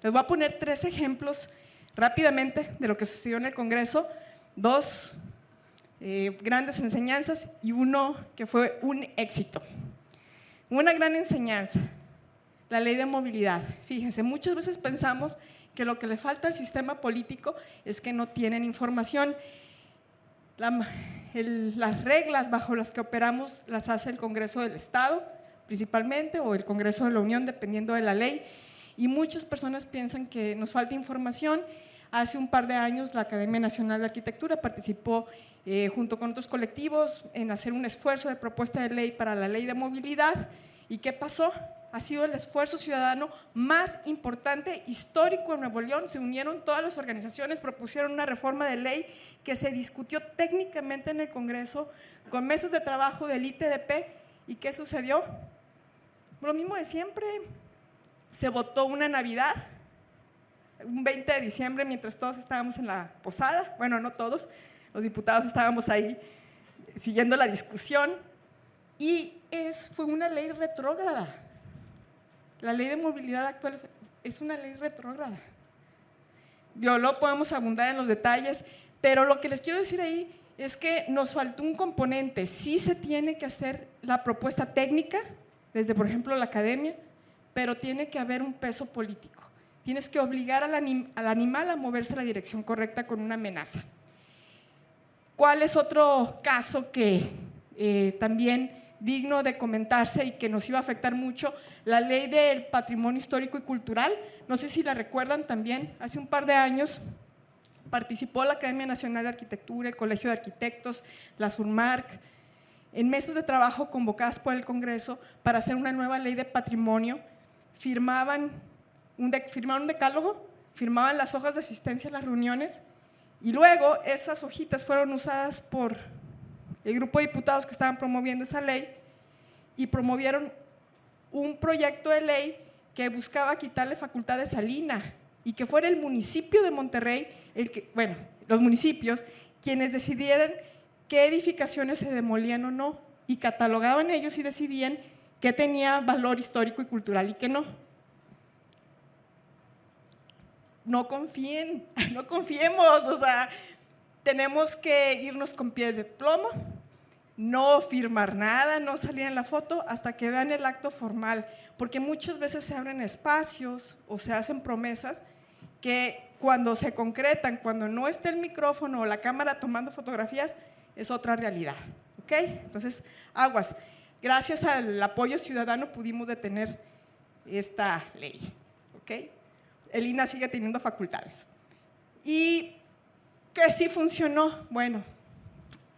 [SPEAKER 7] les voy a poner 3 ejemplos rápidamente de lo que sucedió en el Congreso, 2 grandes enseñanzas y uno que fue un éxito. Una gran enseñanza, la ley de movilidad. Fíjense, muchas veces pensamos que lo que le falta al sistema político es que no tienen información. Las reglas bajo las que operamos las hace el Congreso del Estado, principalmente, o el Congreso de la Unión, dependiendo de la ley, y muchas personas piensan que nos falta información. Hace un par de años la Academia Nacional de Arquitectura participó junto con otros colectivos en hacer un esfuerzo de propuesta de ley para la ley de movilidad. ¿Y qué pasó? Ha sido el esfuerzo ciudadano más importante, histórico en Nuevo León. Se unieron todas las organizaciones, propusieron una reforma de ley que se discutió técnicamente en el Congreso con mesas de trabajo del ITDP. ¿Y qué sucedió? Lo mismo de siempre. Se votó una Navidad, un 20 de diciembre, mientras todos estábamos en la posada. Bueno, no todos, los diputados estábamos ahí siguiendo la discusión, y fue una ley retrógrada. La ley de movilidad actual es una ley retrógrada. Lo podemos abundar en los detalles, pero lo que les quiero decir ahí es que nos faltó un componente. Sí se tiene que hacer la propuesta técnica, desde por ejemplo la academia, pero tiene que haber un peso político. Tienes que obligar al animal a moverse en la dirección correcta con una amenaza. ¿Cuál es otro caso que también digno de comentarse y que nos iba a afectar mucho? La ley del patrimonio histórico y cultural. No sé si la recuerdan también, hace un par de años participó la Academia Nacional de Arquitectura, el Colegio de Arquitectos, la SURMARC, en mesas de trabajo convocadas por el Congreso para hacer una nueva ley de patrimonio. Firmaron un decálogo, firmaban las hojas de asistencia a las reuniones, y luego esas hojitas fueron usadas por el grupo de diputados que estaban promoviendo esa ley, y promovieron un proyecto de ley que buscaba quitarle facultades a Lina, y que fuera el municipio de Monterrey, los municipios, quienes decidieran qué edificaciones se demolían o no, y catalogaban ellos y decidían qué tenía valor histórico y cultural y qué no. No confíen, no confiemos, o sea, tenemos que irnos con pies de plomo, no firmar nada, no salir en la foto hasta que vean el acto formal, porque muchas veces se abren espacios o se hacen promesas que cuando se concretan, cuando no está el micrófono o la cámara tomando fotografías, es otra realidad, ¿ok? Entonces, aguas. Gracias al apoyo ciudadano pudimos detener esta ley, ¿ok? El INAH sigue teniendo facultades. ¿Y qué sí funcionó? Bueno,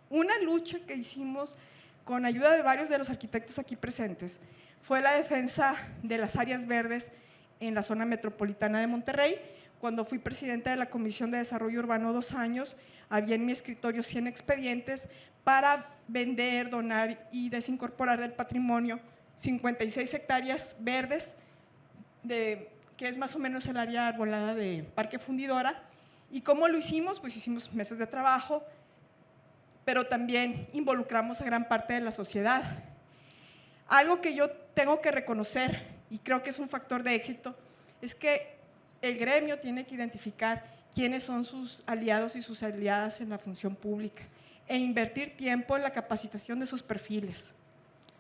[SPEAKER 7] una lucha que hicimos con ayuda de varios de los arquitectos aquí presentes fue la defensa de las áreas verdes en la zona metropolitana de Monterrey. Cuando fui presidenta de la Comisión de Desarrollo Urbano 2 años, había en mi escritorio 100 expedientes para vender, donar y desincorporar del patrimonio 56 hectáreas verdes, que es más o menos el área arbolada de Parque Fundidora. ¿Y cómo lo hicimos? Pues hicimos mesas de trabajo, pero también involucramos a gran parte de la sociedad. Algo que yo tengo que reconocer, y creo que es un factor de éxito, es que el gremio tiene que identificar quiénes son sus aliados y sus aliadas en la función pública e invertir tiempo en la capacitación de sus perfiles.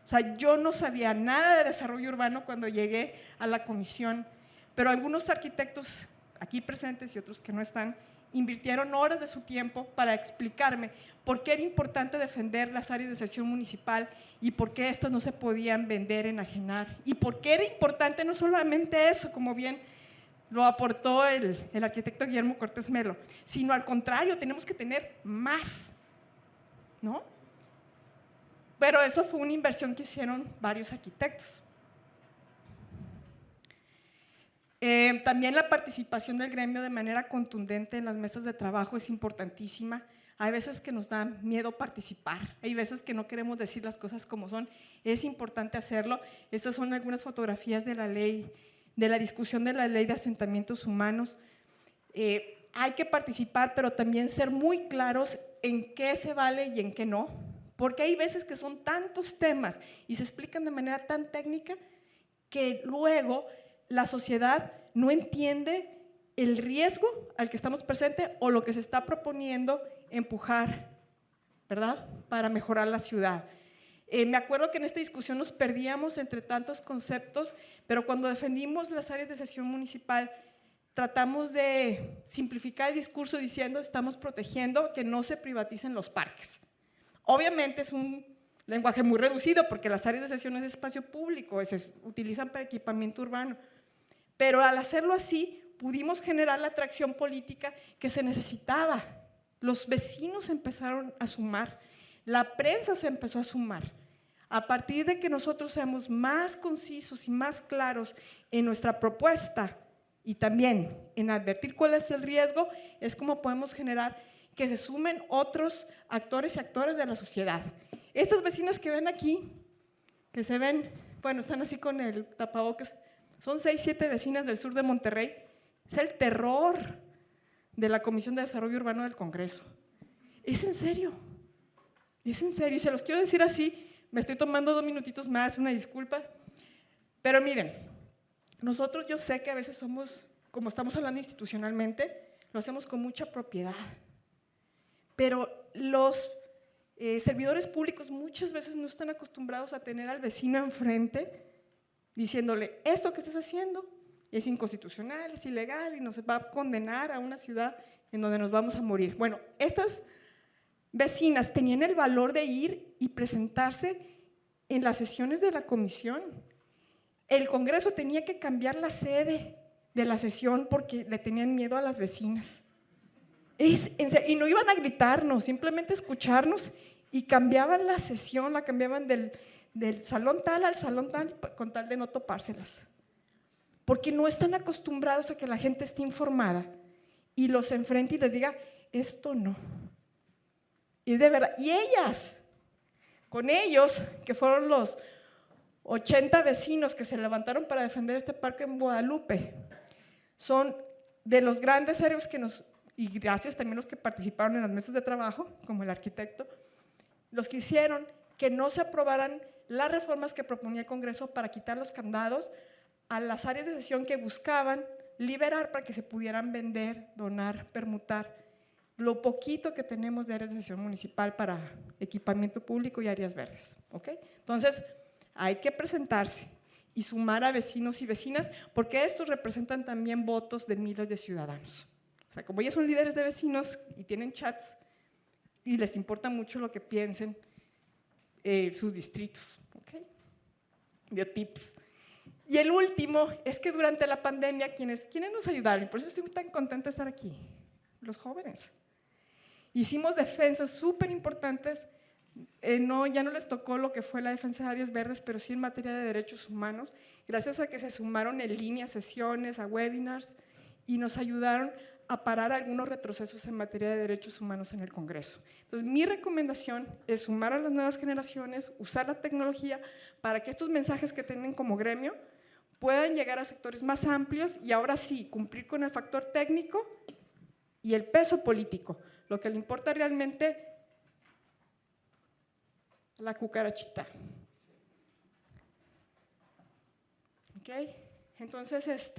[SPEAKER 7] O sea, yo no sabía nada de desarrollo urbano cuando llegué a la comisión, pero algunos arquitectos aquí presentes y otros que no están, invirtieron horas de su tiempo para explicarme por qué era importante defender las áreas de sesión municipal y por qué estas no se podían vender, enajenar, y por qué era importante no solamente eso, como bien lo aportó el arquitecto Guillermo Cortés Melo, sino al contrario, tenemos que tener más, ¿no? Pero eso fue una inversión que hicieron varios arquitectos. También la participación del gremio de manera contundente en las mesas de trabajo es importantísima. Hay veces que nos da miedo participar, hay veces que no queremos decir las cosas como son. Es importante hacerlo. Estas son algunas fotografías de la ley, de la discusión de la ley de asentamientos humanos. Hay que participar, pero también ser muy claros en qué se vale y en qué no, porque hay veces que son tantos temas y se explican de manera tan técnica que luego la sociedad no entiende el riesgo al que estamos presentes o lo que se está proponiendo empujar, ¿verdad?, para mejorar la ciudad. Me acuerdo que en esta discusión nos perdíamos entre tantos conceptos, pero cuando defendimos las áreas de sesión municipal, tratamos de simplificar el discurso diciendo estamos protegiendo que no se privaticen los parques. Obviamente es un lenguaje muy reducido porque las áreas de sesión es espacio público, se utilizan para equipamiento urbano, pero al hacerlo así pudimos generar la atracción política que se necesitaba. Los vecinos empezaron a sumar, la prensa se empezó a sumar. A partir de que nosotros seamos más concisos y más claros en nuestra propuesta y también en advertir cuál es el riesgo, es como podemos generar que se sumen otros actores y actores de la sociedad. Estas vecinas que ven aquí, que se ven, bueno, están así con el tapabocas, son 6, 7 vecinas del sur de Monterrey, es el terror de la Comisión de Desarrollo Urbano del Congreso. Es en serio, y se los quiero decir así, me estoy tomando 2 minutitos más, una disculpa, pero miren, nosotros yo sé que a veces somos, como estamos hablando institucionalmente, lo hacemos con mucha propiedad, pero los servidores públicos muchas veces no están acostumbrados a tener al vecino enfrente diciéndole, esto que estás haciendo es inconstitucional, es ilegal y nos va a condenar a una ciudad en donde nos vamos a morir. Bueno, estas vecinas tenían el valor de ir y presentarse en las sesiones de la comisión. El Congreso tenía que cambiar la sede de la sesión porque le tenían miedo a las vecinas. Y no iban a gritarnos, simplemente escucharnos y cambiaban la sesión, la cambiaban del salón tal al salón tal con tal de no topárselas. Porque no están acostumbrados a que la gente esté informada y los enfrente y les diga, esto no. Y de verdad, y ellas, con ellos, que fueron los 80 vecinos que se levantaron para defender este parque en Guadalupe, son de los grandes héroes que nos, y gracias también a los que participaron en las mesas de trabajo, como el arquitecto, los que hicieron que no se aprobaran las reformas que proponía el Congreso para quitar los candados a las áreas de sesión que buscaban liberar para que se pudieran vender, donar, permutar lo poquito que tenemos de áreas de sesión municipal para equipamiento público y áreas verdes. ¿Okay? Entonces, hay que presentarse y sumar a vecinos y vecinas, porque estos representan también votos de miles de ciudadanos. O sea, como ellos son líderes de vecinos y tienen chats y les importa mucho lo que piensen sus distritos, ¿okay? De tips. Y el último es que durante la pandemia, ¿quiénes nos ayudaron? Por eso estoy tan contenta de estar aquí, los jóvenes. Hicimos defensas súper importantes, ya no les tocó lo que fue la defensa de áreas verdes, pero sí en materia de derechos humanos, gracias a que se sumaron en línea a sesiones, a webinars, y nos ayudaron a parar algunos retrocesos en materia de derechos humanos en el Congreso. Entonces, mi recomendación es sumar a las nuevas generaciones, usar la tecnología para que estos mensajes que tienen como gremio puedan llegar a sectores más amplios y ahora sí, cumplir con el factor técnico y el peso político. Lo que le importa realmente
[SPEAKER 8] la cucarachita. ¿Ok? Entonces,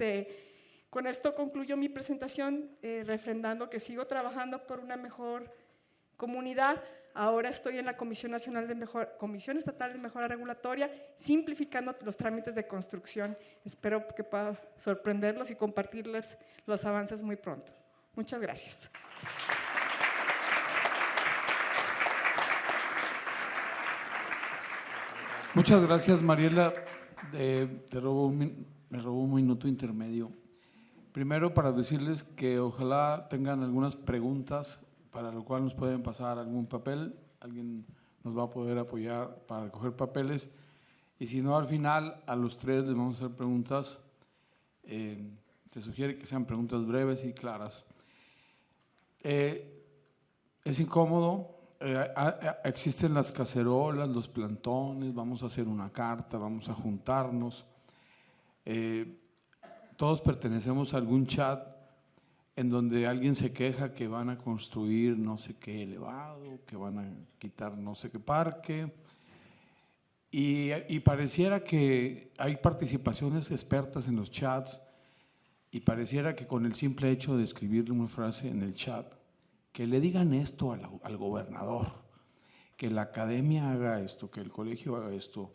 [SPEAKER 8] con esto concluyo mi presentación, refrendando que sigo trabajando por una mejor comunidad. Ahora estoy en la Comisión Estatal de Mejora Regulatoria, simplificando los trámites de construcción. Espero que pueda sorprenderlos y compartirles los avances muy pronto. Muchas gracias.
[SPEAKER 5] Muchas gracias, Mariela. Me robó un minuto intermedio. Primero, para decirles que ojalá tengan algunas preguntas, para lo cual nos pueden pasar algún papel. Alguien nos va a poder apoyar para recoger papeles. Y si no, al final, a los tres les vamos a hacer preguntas. Se sugiere que sean preguntas breves y claras. Es incómodo. Existen las cacerolas, los plantones, vamos a hacer una carta, vamos a juntarnos. Todos pertenecemos a algún chat en donde alguien se queja que van a construir no sé qué elevado, que van a quitar no sé qué parque. Y pareciera que hay participaciones expertas en los chats y pareciera que con el simple hecho de escribirle una frase en el chat, que le digan esto al gobernador, que la academia haga esto, que el colegio haga esto,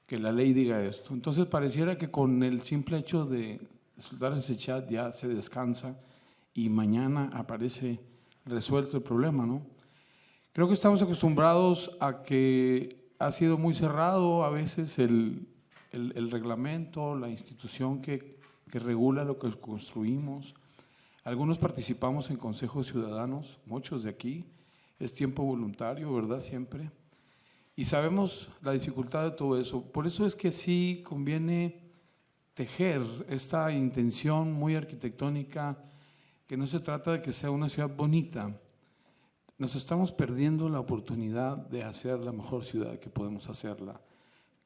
[SPEAKER 5] que la ley diga esto. Entonces pareciera que con el simple hecho de soltar ese chat ya se descansa y mañana aparece resuelto el problema, ¿no? Creo que estamos acostumbrados a que ha sido muy cerrado a veces el reglamento, la institución que regula lo que construimos. Algunos participamos en consejos ciudadanos, muchos de aquí, es tiempo voluntario, ¿verdad? Siempre. Y sabemos la dificultad de todo eso. Por eso es que sí conviene tejer esta intención muy arquitectónica, que no se trata de que sea una ciudad bonita. Nos estamos perdiendo la oportunidad de hacer la mejor ciudad que podemos hacerla.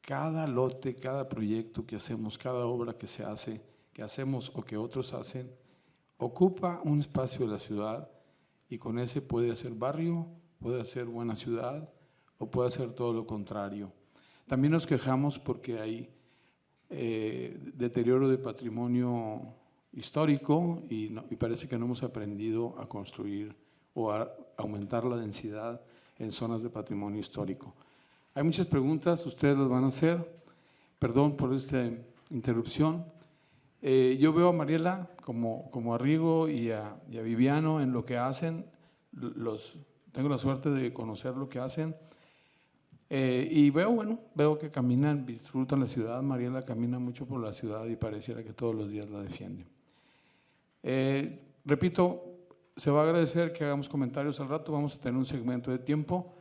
[SPEAKER 5] Cada lote, cada proyecto que hacemos, cada obra que se hace, que hacemos o que otros hacen, ocupa un espacio de la ciudad y con ese puede hacer barrio, puede hacer buena ciudad o puede hacer todo lo contrario. También nos quejamos porque hay deterioro de patrimonio histórico y parece que no hemos aprendido a construir o a aumentar la densidad en zonas de patrimonio histórico. Hay muchas preguntas, ustedes las van a hacer. Perdón por esta interrupción. Yo veo a Mariela como a Rigo y a Viviano en lo que hacen. Tengo la suerte de conocer lo que hacen. Y veo que caminan, disfrutan la ciudad. Mariela camina mucho por la ciudad y pareciera que todos los días la defiende. Repito, se va a agradecer que hagamos comentarios al rato. Vamos a tener un segmento de tiempo.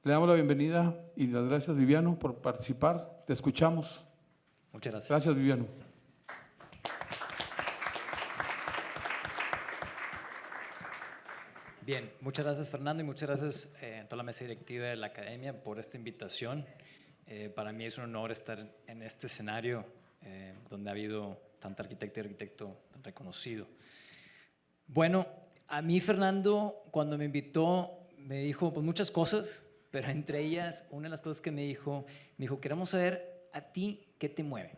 [SPEAKER 5] Le damos la bienvenida y las gracias, Viviano, por participar. Te escuchamos.
[SPEAKER 9] Muchas gracias.
[SPEAKER 5] Gracias, Viviano.
[SPEAKER 9] Bien, muchas gracias, Fernando, y muchas gracias a toda la mesa directiva de la Academia por esta invitación. Para mí es un honor estar en este escenario donde ha habido tanta arquitecta y arquitecto tan reconocido. Bueno, a mí Fernando, cuando me invitó, me dijo pues, muchas cosas, pero entre ellas, una de las cosas que me dijo, queremos saber a ti qué te mueve.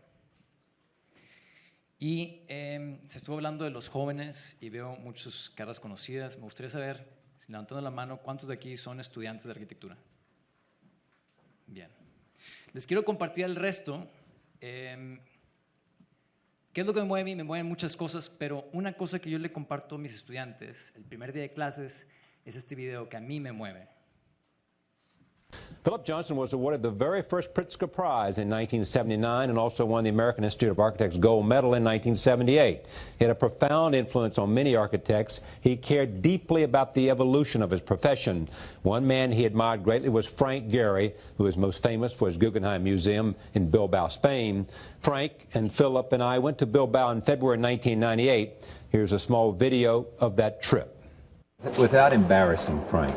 [SPEAKER 9] Y se estuvo hablando de los jóvenes y veo muchas caras conocidas. Me gustaría saber, levantando la mano, ¿cuántos de aquí son estudiantes de arquitectura? Bien. Les quiero compartir el resto. ¿Qué es lo que me mueve? Me mueven muchas cosas, pero una cosa que yo le comparto a mis estudiantes el primer día de clases es este video que a mí me mueve.
[SPEAKER 10] Philip Johnson was awarded the very first Pritzker Prize in 1979 and also won the American Institute of Architects Gold Medal in 1978. He had a profound influence on many architects. He cared deeply about the evolution of his profession. One man he admired greatly was Frank Gehry, who is most famous for his Guggenheim Museum in Bilbao, Spain. Frank and Philip and I went to Bilbao in February 1998. Here's a small video of that trip.
[SPEAKER 11] Without embarrassing Frank,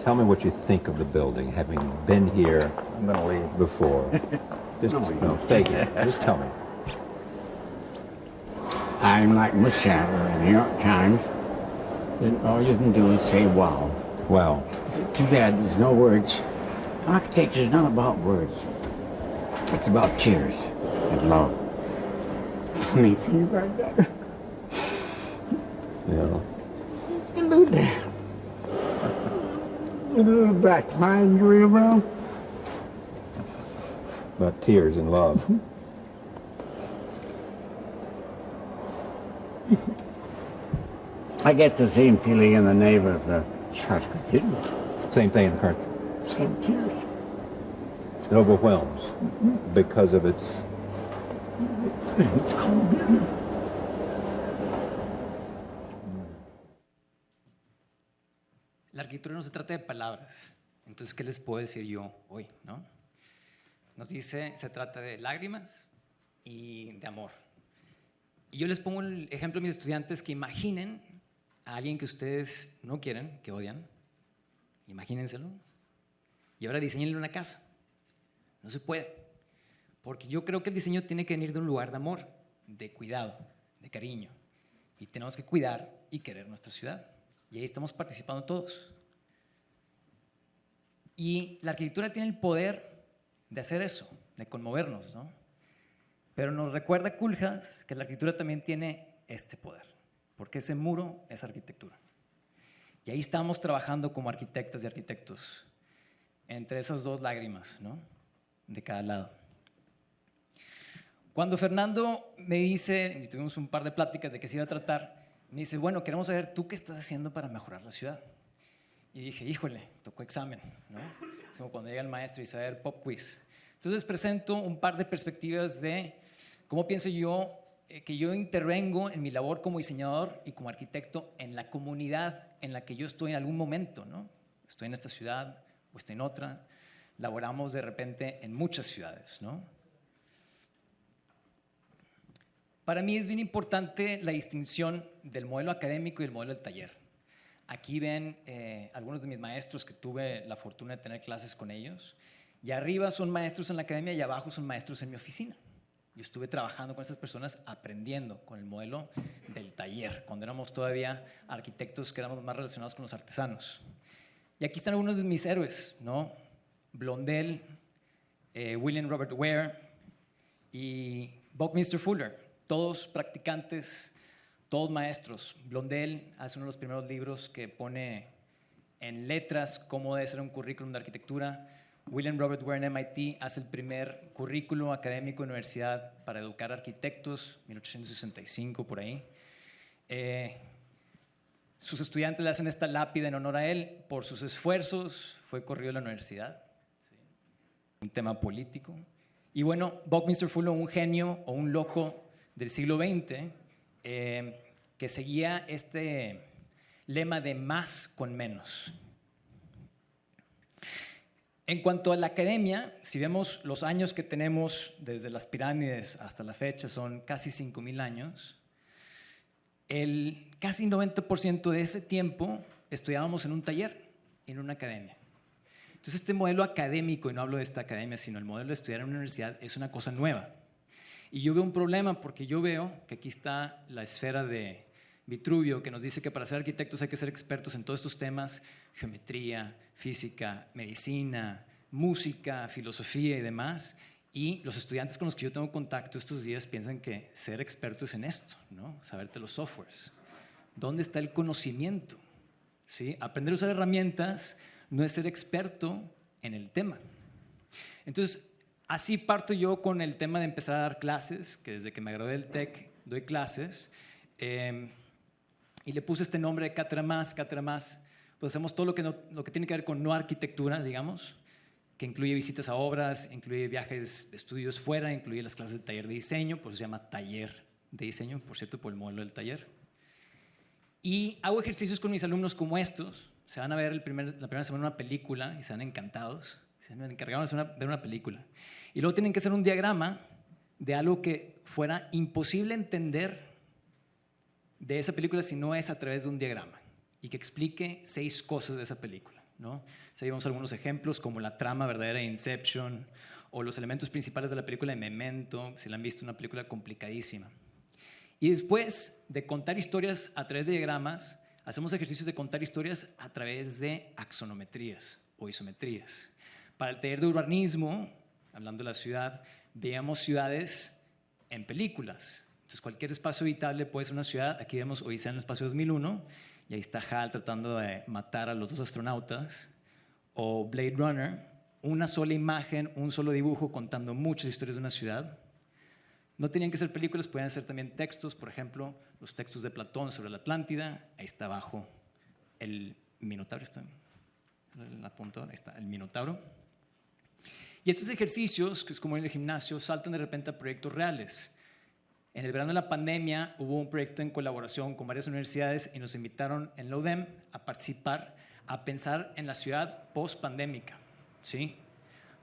[SPEAKER 11] tell me what you think of the building, having been here
[SPEAKER 12] I'm going to leave.
[SPEAKER 11] before. Just, no, stay here. Just tell me.
[SPEAKER 13] I'm like Mushat or the New York Times. Then all you can do is say, wow.
[SPEAKER 11] Wow.
[SPEAKER 13] It's too bad there's no words Architecture is not about words. It's about tears and love. Funny thing about that.
[SPEAKER 10] Yeah.
[SPEAKER 13] A little back behind Julia Brown.
[SPEAKER 10] About tears and love.
[SPEAKER 13] I get the same feeling in the nave of the church cathedral.
[SPEAKER 10] Same thing in the country.
[SPEAKER 13] Same tears.
[SPEAKER 10] It overwhelms because of its...
[SPEAKER 13] It's called...
[SPEAKER 9] La arquitectura no se trata de palabras. Entonces, ¿qué les puedo decir yo hoy, no? Nos dice, se trata de lágrimas y de amor. Y yo les pongo el ejemplo a mis estudiantes que imaginen a alguien que ustedes no quieren, que odian. Imagínenselo. Y ahora diseñenle una casa. No se puede. Porque yo creo que el diseño tiene que venir de un lugar de amor, de cuidado, de cariño. Y tenemos que cuidar y querer nuestra ciudad. Y ahí estamos participando todos. Y la arquitectura tiene el poder de hacer eso, de conmovernos, ¿no? Pero nos recuerda Koolhaas que la arquitectura también tiene este poder, porque ese muro es arquitectura. Y ahí estamos trabajando como arquitectas y arquitectos, entre esas dos lágrimas, ¿no? De cada lado. Cuando Fernando me dice, y tuvimos un par de pláticas de qué se iba a tratar, me dice, bueno, queremos saber tú qué estás haciendo para mejorar la ciudad. Y dije, híjole, tocó examen, ¿no? Es como cuando llega el maestro y dice, a ver, pop quiz. Entonces presento un par de perspectivas de cómo pienso yo que yo intervengo en mi labor como diseñador y como arquitecto en la comunidad en la que yo estoy en algún momento, ¿no? Estoy en esta ciudad o estoy en otra. Laboramos de repente en muchas ciudades, ¿no? Para mí es bien importante la distinción del modelo académico y el modelo del taller. Aquí ven algunos de mis maestros que tuve la fortuna de tener clases con ellos. Y arriba son maestros en la academia y abajo son maestros en mi oficina. Yo estuve trabajando con estas personas, aprendiendo con el modelo del taller, cuando éramos todavía arquitectos que éramos más relacionados con los artesanos. Y aquí están algunos de mis héroes, ¿no? Blondel, William Robert Ware y Buckminster Fuller. Todos practicantes, todos maestros. Blondel hace uno de los primeros libros que pone en letras cómo debe ser un currículum de arquitectura. William Robert Ware en MIT hace el primer currículo académico de universidad para educar arquitectos, 1865 por ahí. Sus estudiantes le hacen esta lápida en honor a él. Por sus esfuerzos fue corrido de la universidad. ¿Sí? Un tema político. Y bueno, Buckminster Fuller, un genio o un loco del siglo XX, que seguía este lema de más con menos. En cuanto a la academia, si vemos los años que tenemos desde las pirámides hasta la fecha, son casi 5,000 años, el casi 90% de ese tiempo estudiábamos en un taller, en una academia. Entonces este modelo académico, y no hablo de esta academia, sino el modelo de estudiar en una universidad, es una cosa nueva. Y yo veo un problema porque yo veo que aquí está la esfera de Vitruvio, que nos dice que para ser arquitectos hay que ser expertos en todos estos temas, geometría, física, medicina, música, filosofía y demás. Y los estudiantes con los que yo tengo contacto estos días piensan que ser experto es en esto, ¿no? Saberte los softwares. ¿Dónde está el conocimiento? ¿Sí? Aprender a usar herramientas no es ser experto en el tema. Entonces, así parto yo con el tema de empezar a dar clases, que desde que me gradué del TEC doy clases, y le puse este nombre de Cátedra Más, pues hacemos todo lo que tiene que ver con no arquitectura, digamos, que incluye visitas a obras, incluye viajes de estudios fuera, incluye las clases de taller de diseño, por eso se llama taller de diseño, por cierto, por el modelo del taller. Y hago ejercicios con mis alumnos como estos, se van a ver la primera semana una película y se van encantados, se me encargaron de ver una película. Y luego tienen que hacer un diagrama de algo que fuera imposible entender de esa película si no es a través de un diagrama y que explique 6 cosas de esa película, ¿no? O sea, vimos algunos ejemplos como la trama verdadera de Inception o los elementos principales de la película de Memento, si la han visto, una película complicadísima. Y después de contar historias a través de diagramas, hacemos ejercicios de contar historias a través de axonometrías o isometrías, Para el taller de urbanismo, hablando de la ciudad, veíamos ciudades en películas. Entonces, cualquier espacio habitable puede ser una ciudad. Aquí vemos Odisea en el espacio 2001, y ahí está HAL tratando de matar a los 2 astronautas. O Blade Runner, una sola imagen, un solo dibujo contando muchas historias de una ciudad. No tenían que ser películas, podían ser también textos, por ejemplo, los textos de Platón sobre la Atlántida. Ahí está abajo el Minotauro, está el apuntador, ahí está el Minotauro. Y estos ejercicios, que es como en el gimnasio, saltan de repente a proyectos reales. En el verano de la pandemia hubo un proyecto en colaboración con varias universidades y nos invitaron en la UDEM a participar, a pensar en la ciudad post-pandémica, ¿sí?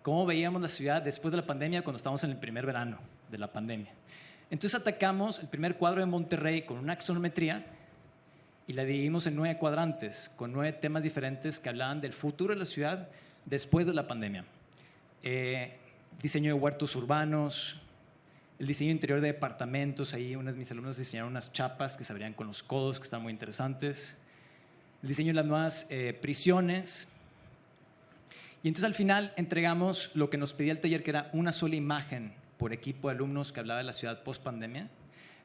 [SPEAKER 9] ¿Cómo veíamos la ciudad después de la pandemia cuando estábamos en el primer verano de la pandemia? Entonces atacamos el primer cuadro de Monterrey con una axonometría y la dividimos en 9 cuadrantes, con 9 temas diferentes que hablaban del futuro de la ciudad después de la pandemia. Diseño de huertos urbanos, el diseño interior de departamentos. Ahí unos de mis alumnos diseñaron unas chapas que se abrían con los codos, que están muy interesantes. El diseño de las nuevas prisiones. Y entonces al final entregamos lo que nos pedía el taller, que era una sola imagen por equipo de alumnos que hablaba de la ciudad post-pandemia.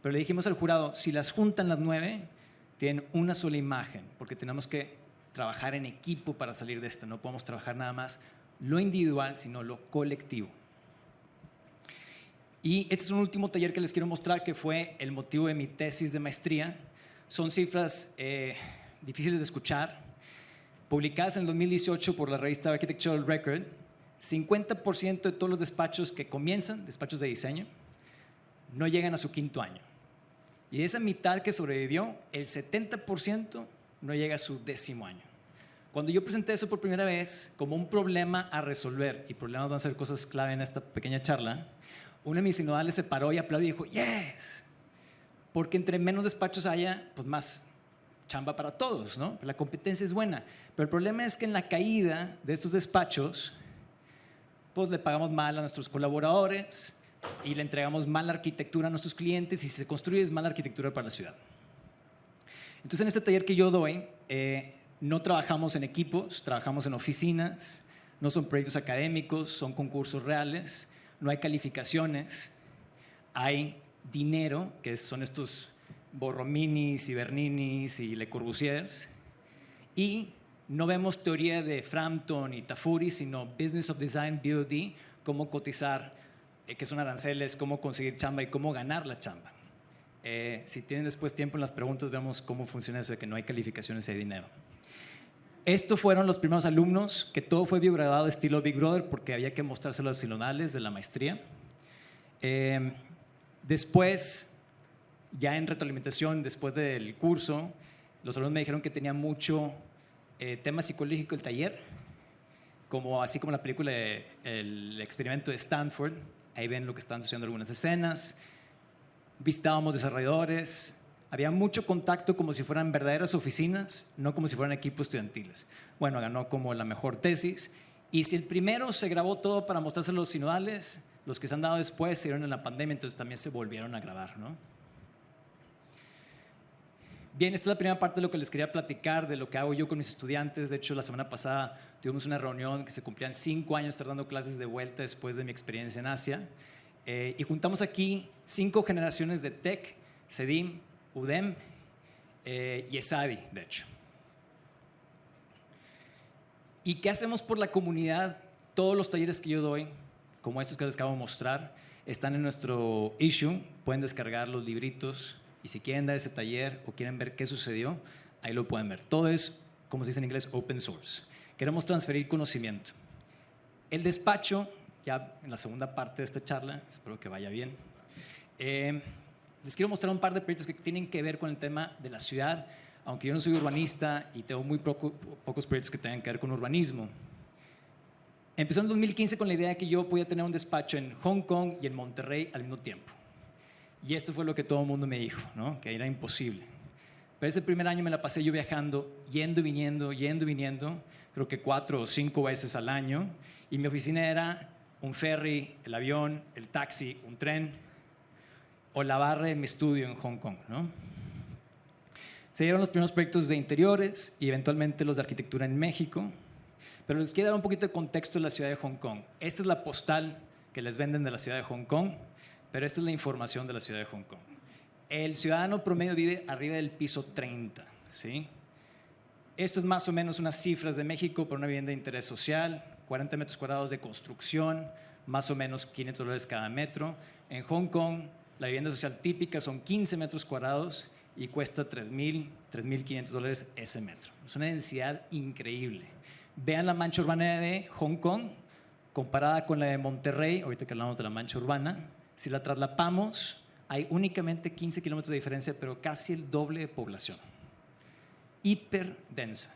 [SPEAKER 9] Pero le dijimos al jurado, si las juntan las 9, tienen una sola imagen, porque tenemos que trabajar en equipo para salir de esto. No podemos trabajar nada más lo individual, sino lo colectivo. Y este es un último taller que les quiero mostrar, que fue el motivo de mi tesis de maestría. Son cifras difíciles de escuchar. Publicadas en el 2018 por la revista Architectural Record, 50% de todos los despachos que comienzan, despachos de diseño, no llegan a su 5º año. Y de esa mitad que sobrevivió, el 70% no llega a su 10º año. Cuando yo presenté eso por primera vez como un problema a resolver, y problemas van a ser cosas clave en esta pequeña charla, uno de mis sinodales se paró y aplaudió y dijo, ¡yes! Porque entre menos despachos haya, pues más chamba para todos, ¿no? La competencia es buena. Pero el problema es que en la caída de estos despachos, pues le pagamos mal a nuestros colaboradores y le entregamos mala arquitectura a nuestros clientes, y si se construye es mala arquitectura para la ciudad. Entonces, en este taller que yo doy, no trabajamos en equipos, trabajamos en oficinas, no son proyectos académicos, son concursos reales, no hay calificaciones, hay dinero, que son estos Borrominis y Berninis y Le Corbusiers, y no vemos teoría de Frampton y Tafuri, sino Business of Design, BOD, cómo cotizar, qué son aranceles, cómo conseguir chamba y cómo ganar la chamba. Si tienen después tiempo en las preguntas, veamos cómo funciona eso de que no hay calificaciones y hay dinero. Estos fueron los primeros alumnos, que todo fue biogradado de estilo Big Brother, porque había que mostrárselo a los sinodales de la maestría. Después, ya en retroalimentación, después del curso, los alumnos me dijeron que tenía mucho tema psicológico el taller, así como la película El experimento de Stanford. Ahí ven lo que están sucediendo algunas escenas. Visitábamos desarrolladores. Había mucho contacto, como si fueran verdaderas oficinas, no como si fueran equipos estudiantiles. Bueno, ganó como la mejor tesis. Y si el primero se grabó todo para mostrárselo a los sinodales, los que se han dado después se dieron en la pandemia, entonces también se volvieron a grabar, ¿no? Bien, esta es la primera parte de lo que les quería platicar, de lo que hago yo con mis estudiantes. De hecho, la semana pasada tuvimos una reunión que se cumplían 5 años estar dando clases de vuelta después de mi experiencia en Asia. Y juntamos aquí 5 generaciones de TEC, CEDIM, UDEM y ESADI, de hecho. ¿Y qué hacemos por la comunidad? Todos los talleres que yo doy, como estos que les acabo de mostrar, están en nuestro issue. Pueden descargar los libritos, y si quieren dar ese taller o quieren ver qué sucedió, ahí lo pueden ver. Todo es, como se dice en inglés, open source. Queremos transferir conocimiento. El despacho, ya en la segunda parte de esta charla, espero que vaya bien, les quiero mostrar un par de proyectos que tienen que ver con el tema de la ciudad, aunque yo no soy urbanista y tengo muy pocos proyectos que tengan que ver con urbanismo. Empezó en 2015 con la idea de que yo podía tener un despacho en Hong Kong y en Monterrey al mismo tiempo. Y esto fue lo que todo el mundo me dijo, ¿no? Que era imposible. Pero ese primer año me la pasé yo viajando, yendo y viniendo, creo que 4 o 5 veces al año. Y mi oficina era un ferry, el avión, el taxi, un tren, o la barra de mi estudio en Hong Kong, ¿no? Se dieron los primeros proyectos de interiores y eventualmente los de arquitectura en México. Pero les quiero dar un poquito de contexto de la ciudad de Hong Kong. Esta es la postal que les venden de la ciudad de Hong Kong, pero esta es la información de la ciudad de Hong Kong. El ciudadano promedio vive arriba del piso 30, ¿sí? Esto es más o menos unas cifras de México por una vivienda de interés social, 40 metros cuadrados de construcción, más o menos $500 cada metro. En Hong Kong, la vivienda social típica son 15 metros cuadrados y cuesta $3,500 ese metro. Es una densidad increíble. Vean la mancha urbana de Hong Kong comparada con la de Monterrey, ahorita que hablamos de la mancha urbana. Si la traslapamos, hay únicamente 15 kilómetros de diferencia, pero casi el doble de población. Hiper densa.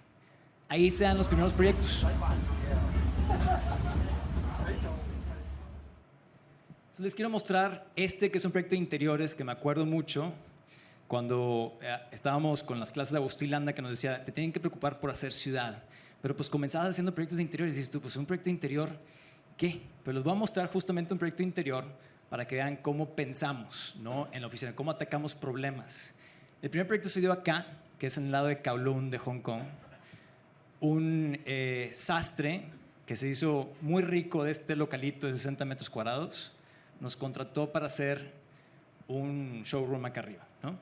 [SPEAKER 9] Ahí se dan los primeros proyectos. Entonces les quiero mostrar este, que es un proyecto de interiores que me acuerdo mucho cuando estábamos con las clases de Agustín Landa, que nos decía, te tienen que preocupar por hacer ciudad. Pero pues comenzabas haciendo proyectos de interiores y dices tú, pues un proyecto de interior, ¿qué? Pues les voy a mostrar justamente un proyecto de interior para que vean cómo pensamos, ¿no? En la oficina, cómo atacamos problemas. El primer proyecto se dio acá, que es en el lado de Kowloon de Hong Kong. Un sastre que se hizo muy rico de este localito de 60 metros cuadrados, nos contrató para hacer un showroom acá arriba, ¿no?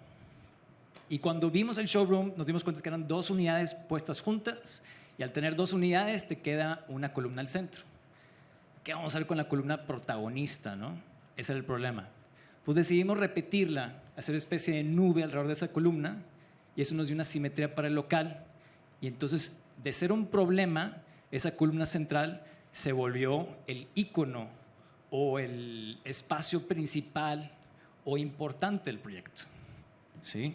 [SPEAKER 9] Y cuando vimos el showroom nos dimos cuenta que eran 2 unidades puestas juntas y al tener 2 unidades te queda una columna al centro. ¿Qué vamos a hacer con la columna protagonista, no? Ese era el problema. Pues decidimos repetirla, hacer especie de nube alrededor de esa columna y eso nos dio una simetría para el local. Y entonces, de ser un problema, esa columna central se volvió el ícono o el espacio principal o importante del proyecto, ¿sí?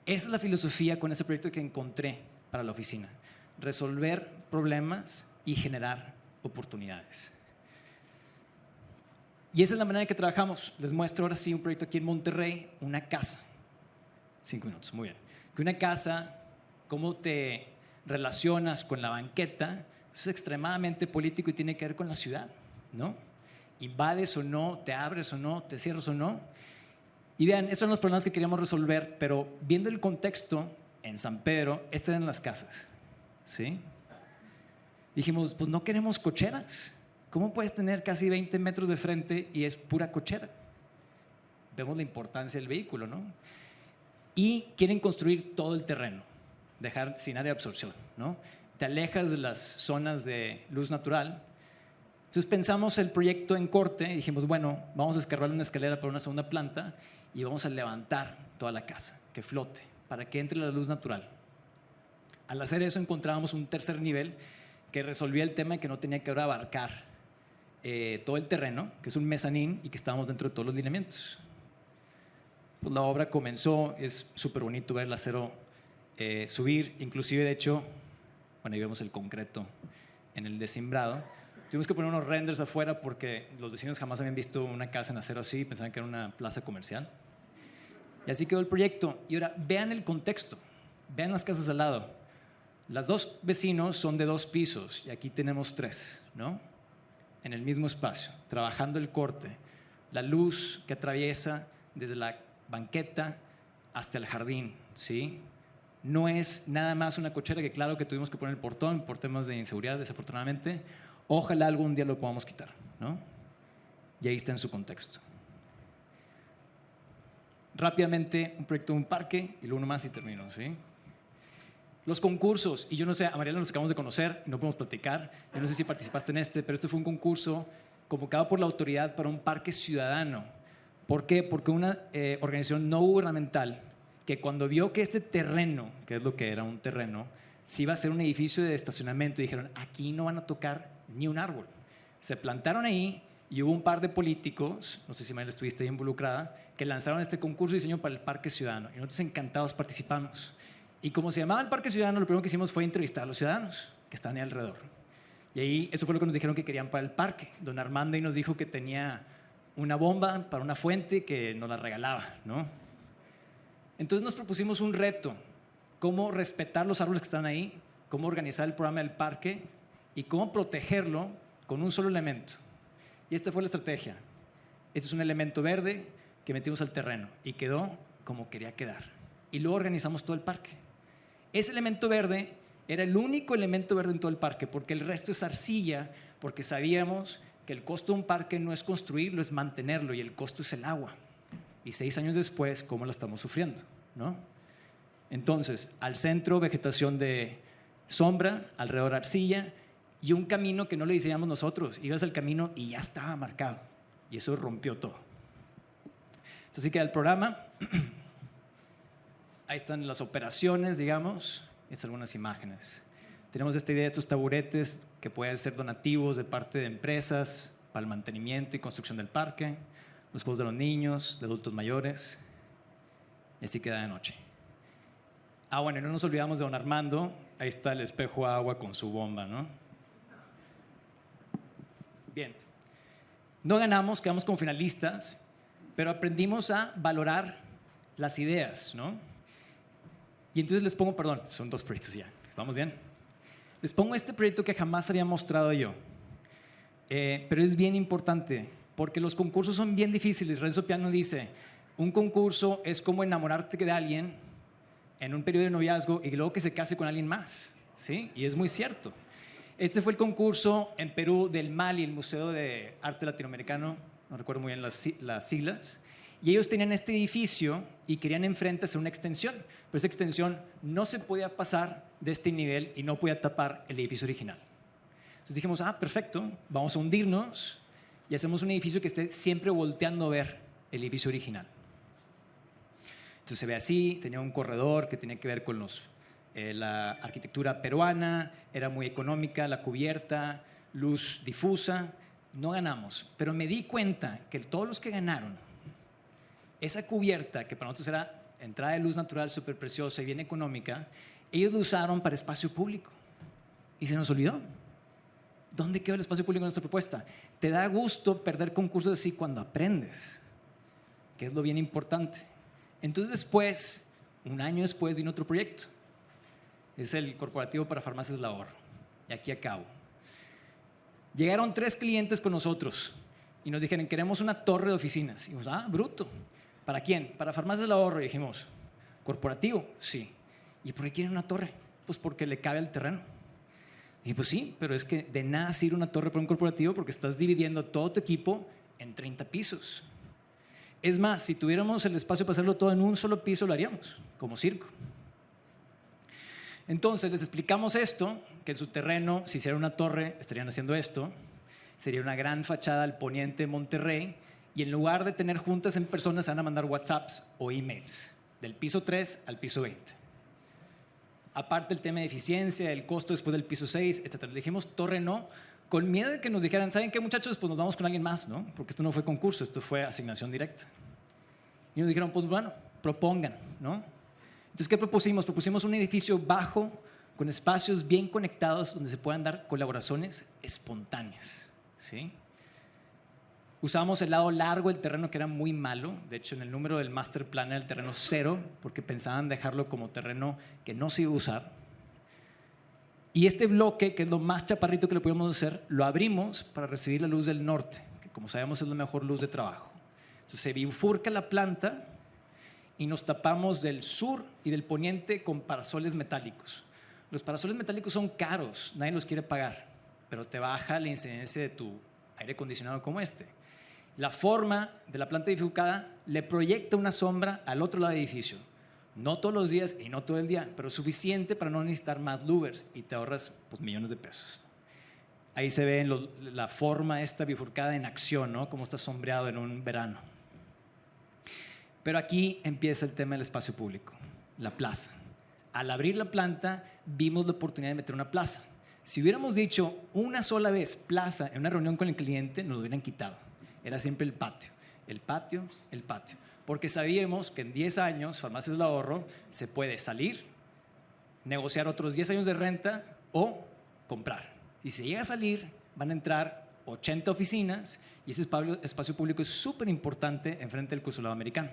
[SPEAKER 9] Esa es la filosofía con ese proyecto que encontré para la oficina. Resolver problemas y generar oportunidades. Y esa es la manera en que trabajamos. Les muestro ahora sí un proyecto aquí en Monterrey, una casa. 5 minutos, muy bien. Que una casa, cómo te relacionas con la banqueta, es extremadamente político y tiene que ver con la ciudad, ¿no? Invades o no, te abres o no, te cierras o no. Y vean, esos son los problemas que queríamos resolver, pero viendo el contexto, en San Pedro, estas eran las casas, ¿sí? Dijimos, pues no queremos cocheras. ¿Cómo puedes tener casi 20 metros de frente y es pura cochera? Vemos la importancia del vehículo, ¿no? Y quieren construir todo el terreno, dejar sin área de absorción, ¿no? Te alejas de las zonas de luz natural. Entonces pensamos el proyecto en corte y dijimos, bueno, vamos a escarbar una escalera para una segunda planta y vamos a levantar toda la casa, que flote, para que entre la luz natural. Al hacer eso encontrábamos un tercer nivel que resolvía el tema de que no tenía que ahora abarcar todo el terreno, que es un mezanín y que estábamos dentro de todos los lineamientos. Pues la obra comenzó, es súper bonito ver el acero subir, inclusive de hecho, bueno, ahí vemos el concreto en el desimbrado. Tuvimos que poner unos renders afuera porque los vecinos jamás habían visto una casa en acero así, pensaban que era una plaza comercial. Y así quedó el proyecto. Y ahora vean el contexto, vean las casas al lado. Las 2 vecinos son de 2 pisos y aquí tenemos 3, ¿no? En el mismo espacio, trabajando el corte, la luz que atraviesa desde la banqueta hasta el jardín, ¿sí? No es nada más una cochera que claro que tuvimos que poner el portón por temas de inseguridad, desafortunadamente. Ojalá algún día lo podamos quitar, ¿no? Y ahí está en su contexto. Rápidamente, un proyecto de un parque y luego uno más y termino, ¿sí? Los concursos, y yo no sé, a Mariela nos acabamos de conocer y no podemos platicar, yo no sé si participaste en pero este fue un concurso convocado por la autoridad para un parque ciudadano. ¿Por qué? Porque una organización no gubernamental que cuando vio que este terreno, que es lo que era un terreno, se iba a hacer un edificio de estacionamiento, dijeron, aquí no van a tocar ni un árbol. Se plantaron ahí y hubo un par de políticos, no sé si Mariela estuviste ahí involucrada, que lanzaron este concurso de diseño para el parque ciudadano y nosotros encantados participamos. Y como se llamaba el Parque Ciudadano, lo primero que hicimos fue entrevistar a los ciudadanos que estaban ahí alrededor. Y ahí, eso fue lo que nos dijeron que querían para el parque. Don Armando nos dijo que tenía una bomba para una fuente que nos la regalaba, ¿no? Entonces nos propusimos un reto, cómo respetar los árboles que están ahí, cómo organizar el programa del parque y cómo protegerlo con un solo elemento. Y esta fue la estrategia. Este es un elemento verde que metimos al terreno y quedó como quería quedar. Y luego organizamos todo el parque. Ese elemento verde Era el único elemento verde en todo el parque, porque el resto es arcilla, porque sabíamos que el costo de un parque no es construirlo, es mantenerlo, y el costo es el agua. Y 6 años después, ¿cómo la estamos sufriendo? ¿No? Entonces, al centro, vegetación de sombra, alrededor arcilla, y un camino que no le diseñamos nosotros. Ibas al camino y ya estaba marcado, y eso rompió todo. Entonces, así queda el programa. Ahí están las operaciones, digamos, estas algunas imágenes. Tenemos esta idea de estos taburetes que pueden ser donativos de parte de empresas para el mantenimiento y construcción del parque, los juegos de los niños, de adultos mayores, y así queda de noche. Bueno, y no nos olvidamos de don Armando, ahí está el espejo agua con su bomba, ¿no? Bien, no ganamos, quedamos como finalistas, pero aprendimos a valorar las ideas, ¿no? Y entonces les pongo, perdón, son 2 proyectos ya, ¿vamos bien? Les pongo este proyecto que jamás había mostrado yo, pero es bien importante, porque los concursos son bien difíciles. Renzo Piano dice, un concurso es como enamorarte de alguien en un periodo de noviazgo y luego que se case con alguien más, ¿sí? Y es muy cierto. Este fue el concurso en Perú del MALI, el Museo de Arte Latinoamericano, no recuerdo muy bien las siglas, y ellos tenían este edificio y querían enfrente hacer una extensión, pero esa extensión no se podía pasar de este nivel y no podía tapar el edificio original. Entonces dijimos, perfecto, vamos a hundirnos y hacemos un edificio que esté siempre volteando a ver el edificio original. Entonces se ve así, tenía un corredor que tenía que ver con la arquitectura peruana, era muy económica, la cubierta, luz difusa. No ganamos, pero me di cuenta que todos los que ganaron, esa cubierta que para nosotros era entrada de luz natural súper preciosa y bien económica, ellos lo usaron para espacio público y se nos olvidó. ¿Dónde quedó el espacio público en nuestra propuesta? Te da gusto perder concursos así cuando aprendes, que es lo bien importante. Entonces después, un año después, vino otro proyecto. Es el Corporativo para Farmacias del Ahorro. Y aquí acabo. Llegaron 3 clientes con nosotros y nos dijeron, queremos una torre de oficinas. Y dijimos, bruto. ¿Para quién? Para Farmacias del Ahorro. Y dijimos, ¿corporativo? Sí. ¿Y por qué quieren una torre? Pues porque le cabe al terreno. Y pues sí, pero es que de nada sirve una torre para un corporativo porque estás dividiendo todo tu equipo en 30 pisos. Es más, si tuviéramos el espacio para hacerlo todo en un solo piso, lo haríamos, como circo. Entonces les explicamos esto, que en su terreno, si hiciera una torre, estarían haciendo esto. Sería una gran fachada al poniente de Monterrey y en lugar de tener juntas en persona se van a mandar WhatsApps o emails del piso 3 al piso 20. Aparte el tema de eficiencia, el costo después del piso 6, etc. Le dijimos torre no, con miedo de que nos dijeran, ¿saben qué, muchachos? Pues nos vamos con alguien más, ¿no? Porque esto no fue concurso, esto fue asignación directa. Y nos dijeron, pues bueno, propongan, ¿no? Entonces, ¿qué propusimos? Propusimos un edificio bajo, con espacios bien conectados, donde se puedan dar colaboraciones espontáneas, ¿sí? Usamos el lado largo del terreno, que era muy malo. De hecho, en el número del master plan era el terreno 0, porque pensaban dejarlo como terreno que no se iba a usar. Y este bloque, que es lo más chaparrito que le podíamos hacer, lo abrimos para recibir la luz del norte, que como sabemos es la mejor luz de trabajo. Entonces se bifurca la planta y nos tapamos del sur y del poniente con parasoles metálicos. Los parasoles metálicos son caros, nadie los quiere pagar, pero te baja la incidencia de tu aire acondicionado como este. La forma de la planta bifurcada le proyecta una sombra al otro lado del edificio. No todos los días y no todo el día, pero suficiente para no necesitar más louvers y te ahorras pues, millones de pesos. Ahí se ve la forma esta bifurcada en acción, ¿no? Cómo está sombreado en un verano. Pero aquí empieza el tema del espacio público, la plaza. Al abrir la planta vimos la oportunidad de meter una plaza. Si hubiéramos dicho una sola vez plaza en una reunión con el cliente, nos lo hubieran quitado. Era siempre el patio, el patio, el patio. Porque sabíamos que en 10 años, Farmacias del Ahorro, se puede salir, negociar otros 10 años de renta o comprar. Y si llega a salir, van a entrar 80 oficinas y ese espacio público es súper importante enfrente del consulado americano.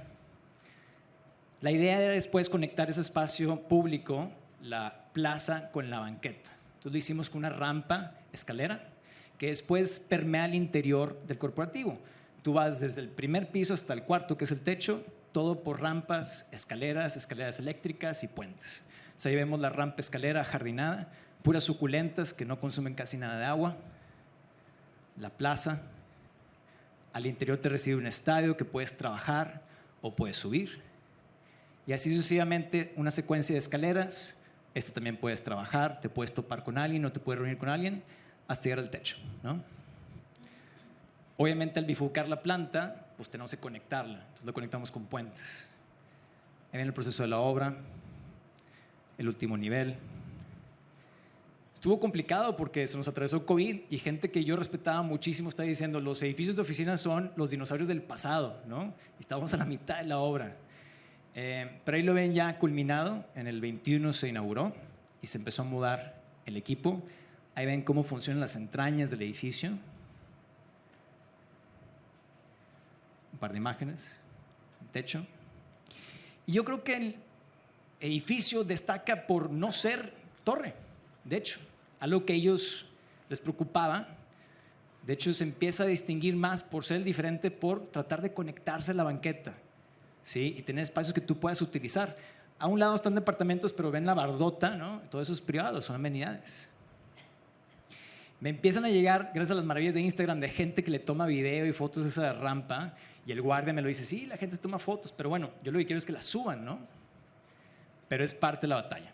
[SPEAKER 9] La idea era después conectar ese espacio público, la plaza, con la banqueta. Entonces lo hicimos con una rampa, escalera, que después permea el interior del corporativo. Tú vas desde el primer piso hasta el cuarto, que es el techo, todo por rampas, escaleras, escaleras eléctricas y puentes. O sea, ahí vemos la rampa escalera ajardinada, puras suculentas que no consumen casi nada de agua, la plaza, al interior te recibe un estadio que puedes trabajar o puedes subir, y así sucesivamente una secuencia de escaleras. También puedes trabajar, te puedes topar con alguien o te puedes reunir con alguien hasta llegar al techo, ¿no? Obviamente al bifurcar la planta, pues tenemos que conectarla, entonces lo conectamos con puentes. Ahí viene el proceso de la obra, el último nivel. Estuvo complicado porque se nos atravesó COVID y gente que yo respetaba muchísimo está diciendo los edificios de oficinas son los dinosaurios del pasado, ¿no? Y estábamos a la mitad de la obra. Pero ahí lo ven ya culminado, en el 21 se inauguró y se empezó a mudar el equipo. Ahí ven cómo funcionan las entrañas del edificio. Un par de imágenes, un techo. Y yo creo que el edificio destaca por no ser torre, de hecho, algo que a ellos les preocupaba. De hecho, se empieza a distinguir más por ser diferente, por tratar de conectarse a la banqueta, ¿sí? Y tener espacios que tú puedas utilizar. A un lado están departamentos, pero ven la bardota, ¿no? Todo eso es privado, son amenidades. Me empiezan a llegar, gracias a las maravillas de Instagram, de gente que le toma video y fotos de esa rampa, y el guardia me lo dice, sí, la gente se toma fotos, pero bueno, yo lo que quiero es que las suban, ¿no? Pero es parte de la batalla.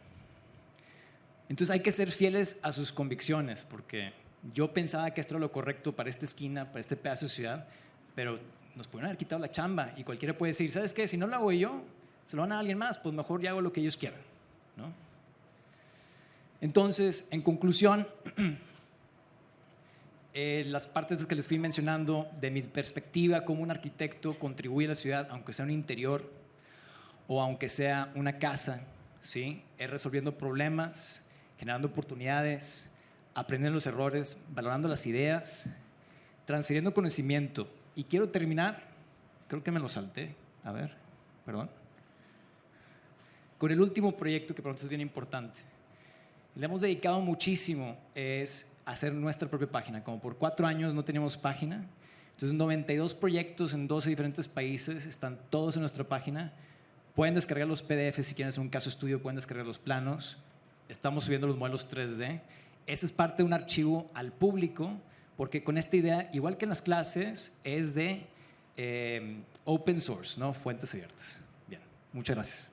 [SPEAKER 9] Entonces hay que ser fieles a sus convicciones, porque yo pensaba que esto era lo correcto para esta esquina, para este pedazo de ciudad, pero nos pueden haber quitado la chamba y cualquiera puede decir, ¿sabes qué? Si no lo hago yo, se lo van a alguien más, pues mejor ya hago lo que ellos quieran, ¿no? Entonces, en conclusión, las partes que les fui mencionando de mi perspectiva como un arquitecto contribuye a la ciudad, aunque sea un interior o aunque sea una casa, ¿sí? Es resolviendo problemas, generando oportunidades, aprendiendo los errores, valorando las ideas, transfiriendo conocimiento. Y quiero terminar, creo que me lo salté, a ver, perdón, con el último proyecto que para nosotros es bien importante. Le hemos dedicado muchísimo, es hacer nuestra propia página. Como por 4 años no teníamos página, entonces 92 proyectos en 12 diferentes países, están todos en nuestra página. Pueden descargar los PDFs si quieren hacer un caso estudio, pueden descargar los planos. Estamos subiendo los modelos 3D. Ese es parte de un archivo al público, porque con esta idea, igual que en las clases, es de open source, ¿no? Fuentes abiertas. Bien, muchas gracias.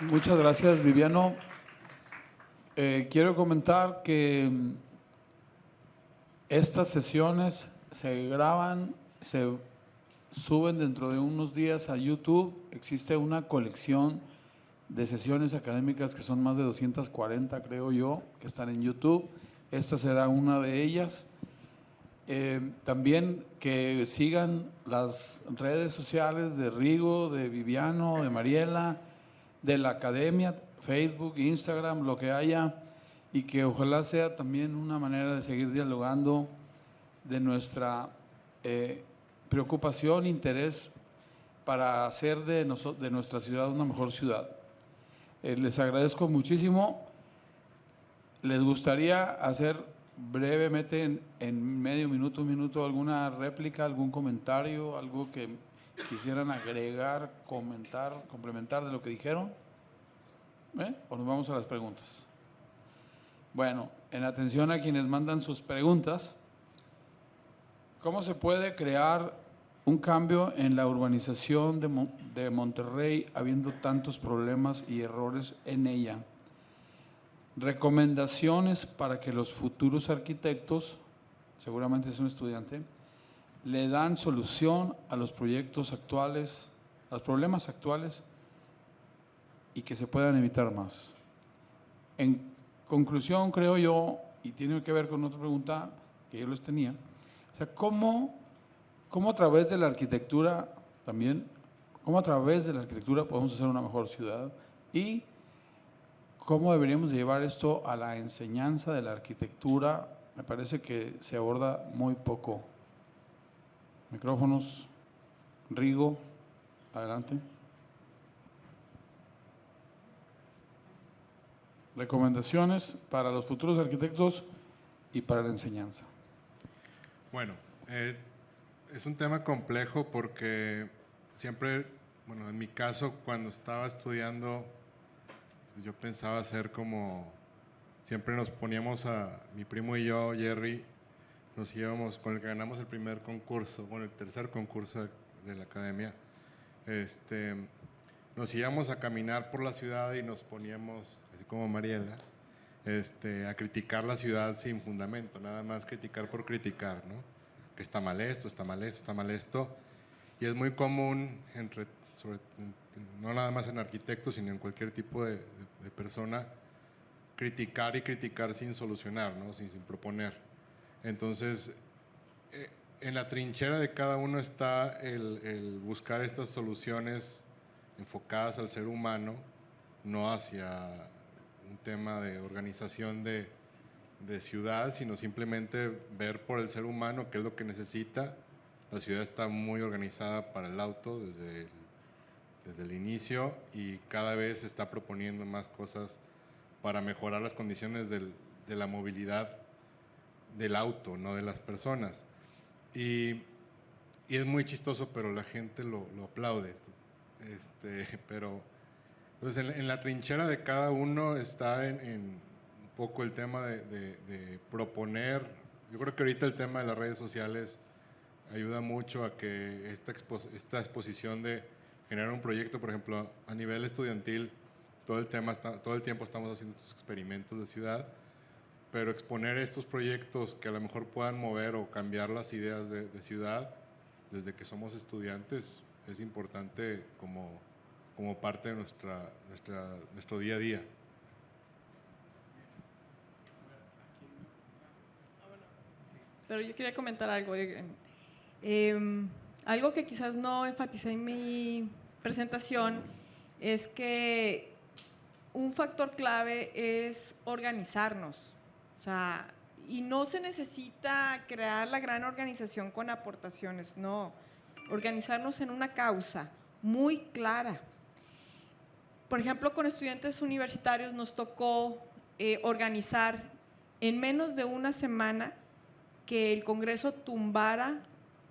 [SPEAKER 5] Muchas gracias, Viviano. Quiero comentar que estas sesiones se graban, se suben dentro de unos días a YouTube. Existe una colección de sesiones académicas que son más de 240, creo yo, que están en YouTube. Esta será una de ellas. También que sigan las redes sociales de Rigo, de Viviano, de Mariela, de la academia, Facebook, Instagram, lo que haya, y que ojalá sea también una manera de seguir dialogando de nuestra preocupación, interés para hacer de nuestra ciudad una mejor ciudad. Les agradezco muchísimo. ¿Les gustaría hacer brevemente, en medio minuto, un minuto, alguna réplica, algún comentario, algo que quisieran agregar, comentar, complementar de lo que dijeron? ¿O nos vamos a las preguntas? Bueno, en atención a quienes mandan sus preguntas, ¿cómo se puede crear un cambio en la urbanización de Monterrey habiendo tantos problemas y errores en ella? Recomendaciones para que los futuros arquitectos, seguramente es un estudiante, le dan solución a los proyectos actuales, a los problemas actuales, y que se puedan evitar más. En conclusión, creo yo, y tiene que ver con otra pregunta que yo les tenía, o sea, ¿cómo a través de la arquitectura también, cómo a través de la arquitectura podemos hacer una mejor ciudad? Y cómo deberíamos llevar esto a la enseñanza de la arquitectura. Me parece que se aborda muy poco. Micrófonos. Rigo, adelante. Recomendaciones para los futuros arquitectos y para la enseñanza.
[SPEAKER 6] Bueno, Es un tema complejo porque siempre, bueno, en mi caso, cuando estaba estudiando, yo pensaba hacer como, siempre nos poníamos mi primo y yo, Jerry, nos íbamos, con el que ganamos el primer concurso, bueno, el tercer concurso de la academia, nos íbamos a caminar por la ciudad y nos poníamos, así como Mariela, a criticar la ciudad sin fundamento, nada más criticar por criticar, ¿no? Que está mal esto, está mal esto, está mal esto. Y es muy común, no nada más en arquitectos, sino en cualquier tipo de persona, criticar y criticar sin solucionar, ¿no? sin proponer. Entonces, en la trinchera de cada uno está el buscar estas soluciones enfocadas al ser humano, no hacia un tema de organización de ciudad, sino simplemente ver por el ser humano qué es lo que necesita. La ciudad está muy organizada para el auto desde el inicio y cada vez se está proponiendo más cosas para mejorar las condiciones de la movilidad del auto, no de las personas. Y es muy chistoso, pero la gente lo aplaude. Pero entonces en la trinchera de cada uno está en un poco el tema de proponer. Yo creo que ahorita el tema de las redes sociales ayuda mucho a que esta exposición de generar un proyecto, por ejemplo, a nivel estudiantil, todo el tiempo estamos haciendo estos experimentos de ciudad, pero exponer estos proyectos que a lo mejor puedan mover o cambiar las ideas de ciudad desde que somos estudiantes es importante como parte de nuestro día a día.
[SPEAKER 7] Pero yo quería comentar algo. Algo que quizás no enfaticé en mi presentación es que un factor clave es organizarnos. O sea, y no se necesita crear la gran organización con aportaciones, no. Organizarnos en una causa muy clara. Por ejemplo, con estudiantes universitarios nos tocó organizar en menos de una semana que el Congreso tumbara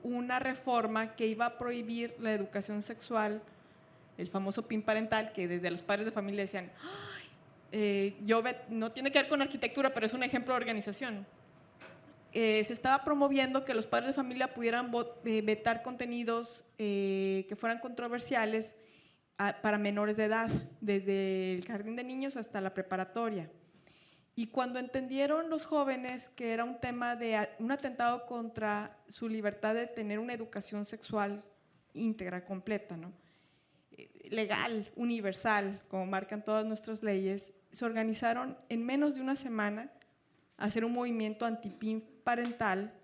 [SPEAKER 7] una reforma que iba a prohibir la educación sexual, el famoso PIN parental, que desde los padres de familia decían, no tiene que ver con arquitectura, pero es un ejemplo de organización. Se estaba promoviendo que los padres de familia pudieran vetar contenidos que fueran controversiales para menores de edad, desde el jardín de niños hasta la preparatoria. Y cuando entendieron los jóvenes que era un tema de un atentado contra su libertad de tener una educación sexual íntegra, completa, ¿no? Legal, universal, como marcan todas nuestras leyes, se organizaron en menos de una semana a hacer un movimiento anti-PIN parental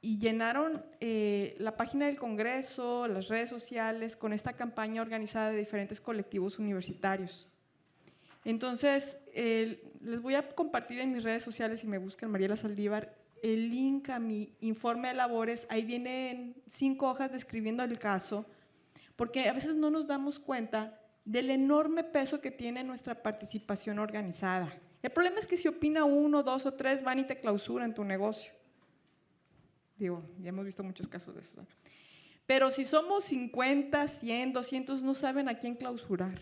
[SPEAKER 7] y llenaron la página del Congreso, las redes sociales, con esta campaña organizada de diferentes colectivos universitarios. Entonces, les voy a compartir en mis redes sociales, si me buscan Mariela Saldívar, el link a mi informe de labores. Ahí vienen 5 hojas describiendo el caso, porque a veces no nos damos cuenta del enorme peso que tiene nuestra participación organizada. El problema es que si opina 1, 2 o 3, van y te clausuran tu negocio. Digo, ya hemos visto muchos casos de eso. Pero si somos 50, 100, 200, no saben a quién clausurar.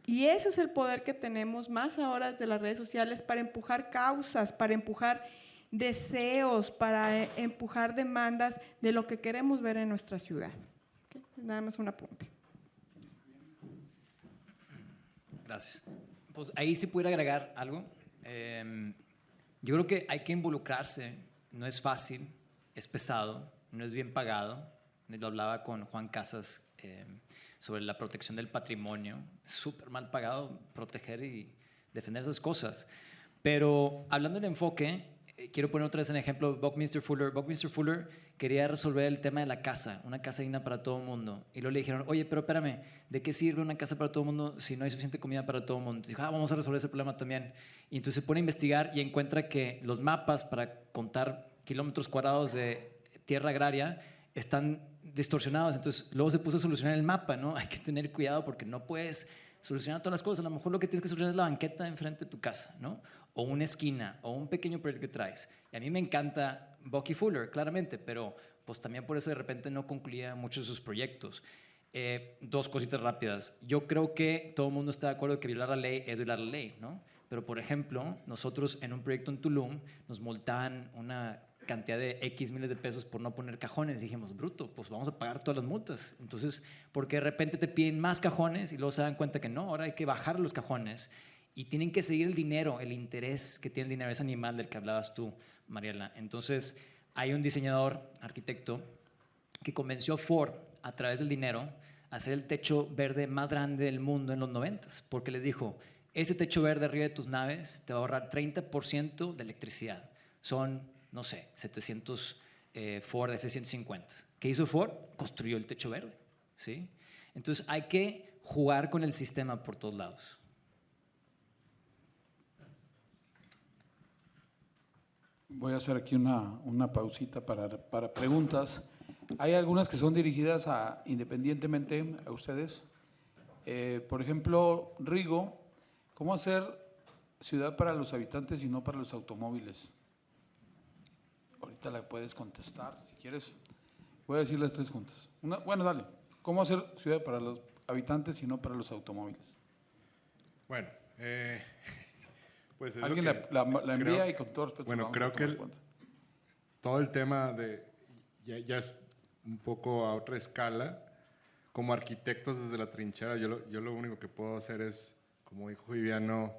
[SPEAKER 7] Y ese es el poder que tenemos más ahora desde las redes sociales para empujar causas, para empujar deseos, para empujar demandas de lo que queremos ver en nuestra ciudad. ¿Okay? Nada más un apunte.
[SPEAKER 9] Gracias. Pues ahí sí pudiera agregar algo. Yo creo que hay que involucrarse. No es fácil, es pesado, no es bien pagado. Lo hablaba con Juan Casas sobre la protección del patrimonio. Es súper mal pagado proteger y defender esas cosas. Pero hablando del enfoque, quiero poner otra vez en ejemplo Buckminster Fuller. Buckminster Fuller quería resolver el tema de la casa, una casa digna para todo el mundo. Y luego le dijeron, oye, pero espérame, ¿de qué sirve una casa para todo el mundo si no hay suficiente comida para todo el mundo? Dijo, vamos a resolver ese problema también. Y entonces se pone a investigar y encuentra que los mapas para contar kilómetros cuadrados de tierra agraria están distorsionados. Entonces luego se puso a solucionar el mapa, ¿no? Hay que tener cuidado porque no puedes solucionar todas las cosas. A lo mejor lo que tienes que solucionar es la banqueta enfrente de tu casa, ¿no? O una esquina, o un pequeño proyecto que traes. Y a mí me encanta Bucky Fuller, claramente, pero pues también por eso de repente no concluía muchos de sus proyectos. Dos cositas rápidas. Yo creo que todo el mundo está de acuerdo que violar la ley es violar la ley, ¿no? Pero, por ejemplo, nosotros en un proyecto en Tulum nos multaban una cantidad de X miles de pesos por no poner cajones. Dijimos, bruto, pues vamos a pagar todas las multas. Entonces, porque de repente te piden más cajones y luego se dan cuenta que no, ahora hay que bajar los cajones y tienen que seguir el dinero, el interés que tiene el dinero, ese animal del que hablabas tú, Mariela. Entonces, hay un diseñador, arquitecto, que convenció a Ford a través del dinero a hacer el techo verde más grande del mundo en los 90s, porque les dijo, ese techo verde arriba de tus naves te va a ahorrar 30% de electricidad. Son, no sé, 700 Ford F-150. ¿Qué hizo Ford? Construyó el techo verde, ¿sí? Entonces hay que jugar con el sistema por todos lados.
[SPEAKER 5] Voy a hacer aquí una pausita para preguntas. Hay algunas que son dirigidas independientemente a ustedes. Por ejemplo, Rigo, ¿cómo hacer ciudad para los habitantes y no para los automóviles? Ahorita la puedes contestar, si quieres. Voy a decir las tres juntas. Bueno, dale. ¿Cómo hacer ciudad para los habitantes y no para los automóviles?
[SPEAKER 6] Bueno, pues es
[SPEAKER 5] alguien
[SPEAKER 6] lo que
[SPEAKER 5] la envía y con todo respeto.
[SPEAKER 6] Bueno, creo que todo el tema de ya es un poco a otra escala. Como arquitectos desde la trinchera, yo lo único que puedo hacer es, como dijo Viviano,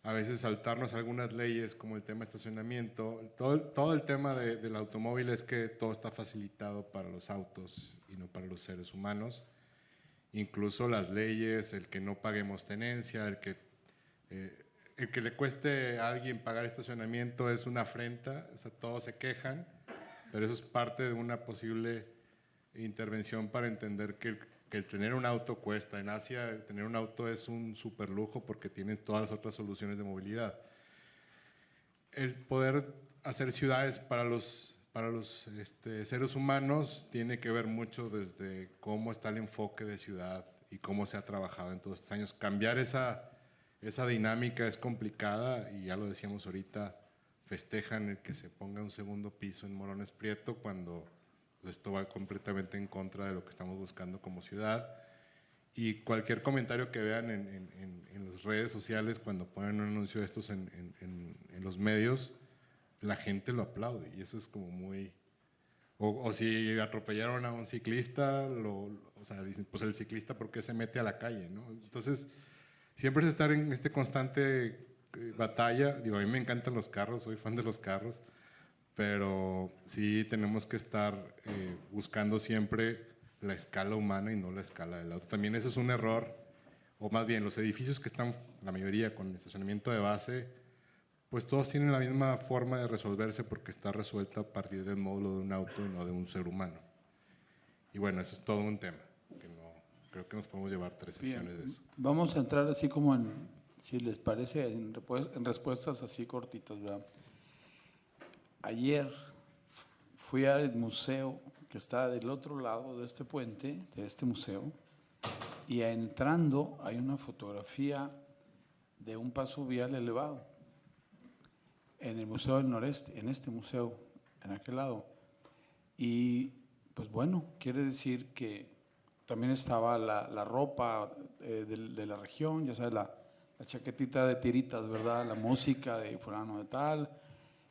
[SPEAKER 6] a veces saltarnos algunas leyes como el tema de estacionamiento. Todo el tema del automóvil es que todo está facilitado para los autos y no para los seres humanos. Incluso las leyes, el que no paguemos tenencia, el que le cueste a alguien pagar estacionamiento es una afrenta. O sea, todos se quejan, pero eso es parte de una posible intervención para entender que el tener un auto cuesta. En Asia, el tener un auto es un super lujo porque tienen todas las otras soluciones de movilidad. El poder hacer ciudades para los seres humanos tiene que ver mucho desde cómo está el enfoque de ciudad y cómo se ha trabajado en todos estos años. Cambiar esa dinámica es complicada y ya lo decíamos ahorita, festejan el que se ponga un segundo piso en Morones Prieto cuando esto va completamente en contra de lo que estamos buscando como ciudad. Y cualquier comentario que vean en las redes sociales cuando ponen un anuncio de estos en los medios, la gente lo aplaude y eso es como muy... O si atropellaron a un ciclista, o sea, dicen, pues el ciclista, ¿por qué se mete a la calle? ¿No? Entonces, siempre es estar en este constante batalla. Digo, a mí me encantan los carros, soy fan de los carros, pero sí tenemos que estar buscando siempre la escala humana y no la escala del auto. También eso es un error, o más bien los edificios que están, la mayoría con estacionamiento de base, pues todos tienen la misma forma de resolverse porque está resuelta a partir del módulo de un auto y no de un ser humano. Y bueno, eso es todo un tema, que no, creo que nos podemos llevar 3 sesiones de eso.
[SPEAKER 5] Vamos a entrar así como si les parece, en respuestas así cortitas, ¿verdad? Ayer fui al museo que está del otro lado de este puente, de este museo, y entrando hay una fotografía de un paso vial elevado en el Museo del Noreste, en este museo, en aquel lado. Y pues bueno, quiere decir que también estaba la ropa de la región, ya sabes, la chaquetita de tiritas, ¿verdad? La música de fulano de tal,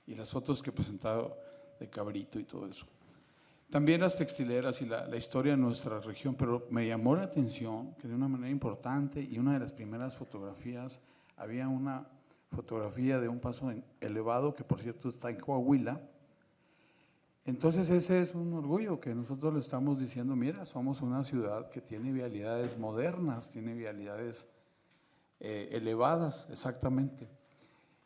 [SPEAKER 5] y las fotos que he presentado de Cabrito y todo eso. También las textileras y la historia de nuestra región, pero me llamó la atención que de una manera importante, y una de las primeras fotografías, había una fotografía de un paso elevado, que por cierto está en Coahuila. Entonces ese es un orgullo que nosotros le estamos diciendo, mira, somos una ciudad que tiene vialidades modernas, tiene vialidades elevadas, exactamente.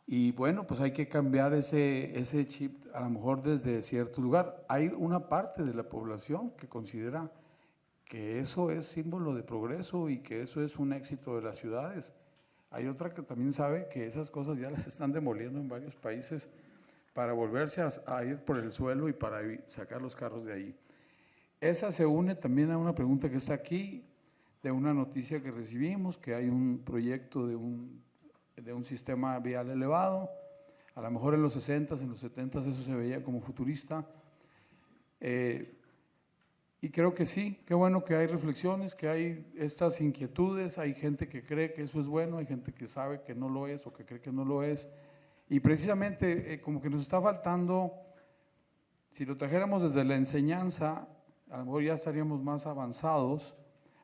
[SPEAKER 5] Y bueno, pues hay que cambiar ese chip a lo mejor desde cierto lugar. Hay una parte de la población que considera que eso es símbolo de progreso y que eso es un éxito de las ciudades. Hay otra que también sabe que esas cosas ya las están demoliendo en varios países para volverse a ir por el suelo y para sacar los carros de ahí. Esa se une también a una pregunta que está aquí, de una noticia que recibimos, que hay un proyecto de un sistema vial elevado. A lo mejor en los 60s, en los 70s eso se veía como futurista. Y creo que sí, qué bueno que hay reflexiones, que hay estas inquietudes, hay gente que cree que eso es bueno, hay gente que sabe que no lo es o que cree que no lo es. Y precisamente como que nos está faltando, si lo trajéramos desde la enseñanza, a lo mejor ya estaríamos más avanzados.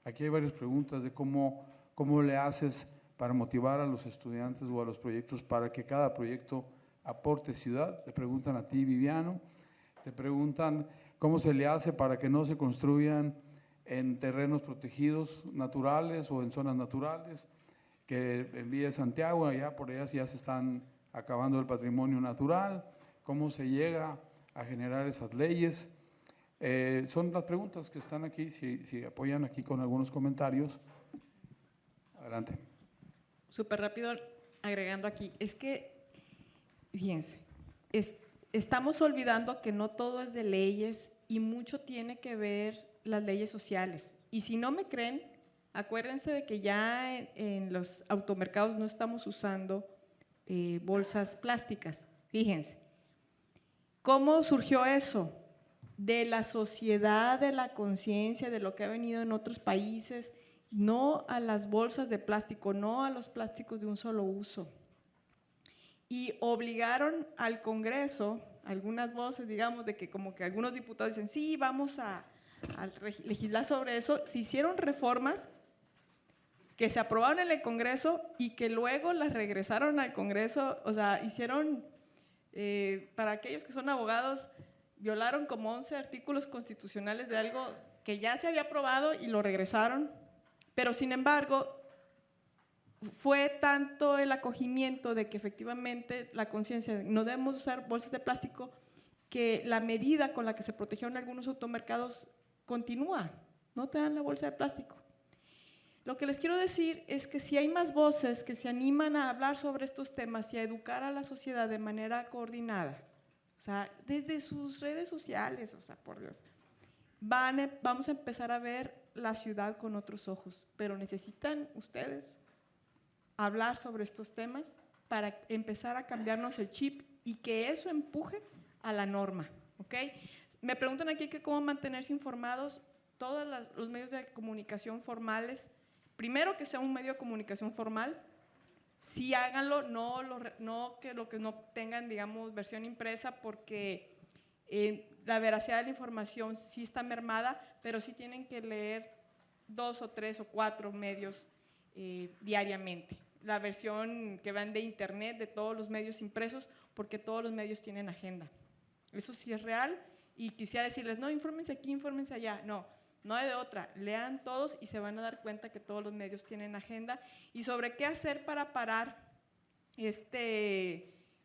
[SPEAKER 5] Aquí hay varias preguntas de cómo le haces para motivar a los estudiantes o a los proyectos para que cada proyecto aporte ciudad. Te preguntan a ti, Viviano, te preguntan cómo se le hace para que no se construyan en terrenos protegidos naturales o en zonas naturales, que en Villa de Santiago, allá por allá ya se están acabando el patrimonio natural, cómo se llega a generar esas leyes. Son las preguntas que están aquí, si apoyan aquí con algunos comentarios. Adelante.
[SPEAKER 8] Súper rápido, agregando aquí, es que, fíjense, estamos olvidando que no todo es de leyes y mucho tiene que ver las leyes sociales. Y si no me creen, acuérdense de que ya en los automercados no estamos usando bolsas plásticas. Fíjense, ¿cómo surgió eso? De la sociedad, de la conciencia, de lo que ha venido en otros países, no a las bolsas de plástico, no a los plásticos de un solo uso. Y obligaron al Congreso, algunas voces, digamos, de que como que algunos diputados dicen, sí, vamos a legislar sobre eso. Se hicieron reformas que se aprobaron en el Congreso y que luego las regresaron al Congreso, o sea, hicieron, para aquellos que son abogados, violaron como 11 artículos constitucionales de algo que ya se había aprobado y lo regresaron, pero sin embargo, fue tanto el acogimiento de que efectivamente la conciencia, no debemos usar bolsas de plástico, que la medida con la que se protegieron algunos automercados continúa, no te dan la bolsa de plástico. Lo que les quiero decir es que si hay más voces que se animan a hablar sobre estos temas y a educar a la sociedad de manera coordinada, o sea, desde sus redes sociales, o sea, por Dios, vamos a empezar a ver la ciudad con otros ojos, pero necesitan ustedes hablar sobre estos temas para empezar a cambiarnos el chip y que eso empuje a la norma, ¿ok? Me preguntan aquí que cómo mantenerse informados. Todos los medios de comunicación formales, primero que sea un medio de comunicación formal, sí háganlo, no que no tengan, digamos, versión impresa, porque la veracidad de la información sí está mermada, pero sí tienen que leer 2 o 3 o 4 medios diariamente. La versión que van de internet, de todos los medios impresos, porque todos los medios tienen agenda. Eso sí es real, y quisiera decirles, no, infórmense aquí, infórmense allá. No hay de otra. Lean todos y se van a dar cuenta que todos los medios tienen agenda. Y sobre qué hacer para parar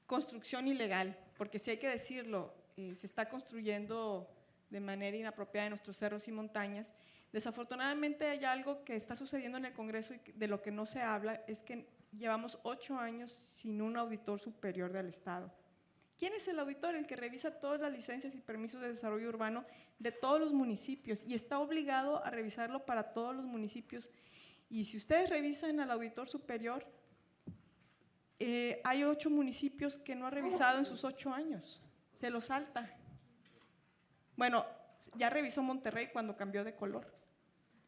[SPEAKER 8] construcción ilegal, porque sí hay que decirlo, se está construyendo de manera inapropiada en nuestros cerros y montañas. Desafortunadamente hay algo que está sucediendo en el Congreso y de lo que no se habla, es que llevamos 8 años sin un auditor superior del Estado. ¿Quién es el auditor? El que revisa todas las licencias y permisos de desarrollo urbano de todos los municipios y está obligado a revisarlo para todos los municipios. Y si ustedes revisan al auditor superior, hay 8 municipios que no ha revisado en sus 8 años, se lo salta. Bueno, ya revisó Monterrey cuando cambió de color,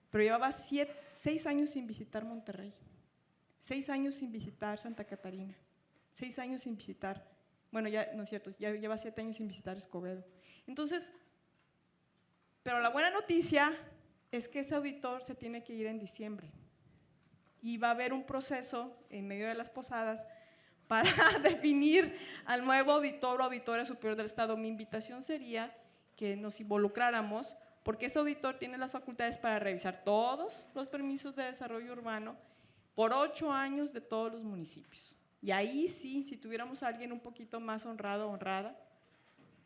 [SPEAKER 8] pero llevaba 6 años sin visitar Monterrey, 6 años sin visitar Santa Catarina, 6 años sin visitar, bueno, ya no es cierto, ya lleva 7 años sin visitar Escobedo. Entonces, pero la buena noticia es que ese auditor se tiene que ir en diciembre y va a haber un proceso en medio de las posadas para definir al nuevo auditor o auditora superior del Estado. Mi invitación sería que nos involucráramos, porque ese auditor tiene las facultades para revisar todos los permisos de desarrollo urbano por 8 años de todos los municipios. Y ahí sí, si tuviéramos a alguien un poquito más honrado o honrada,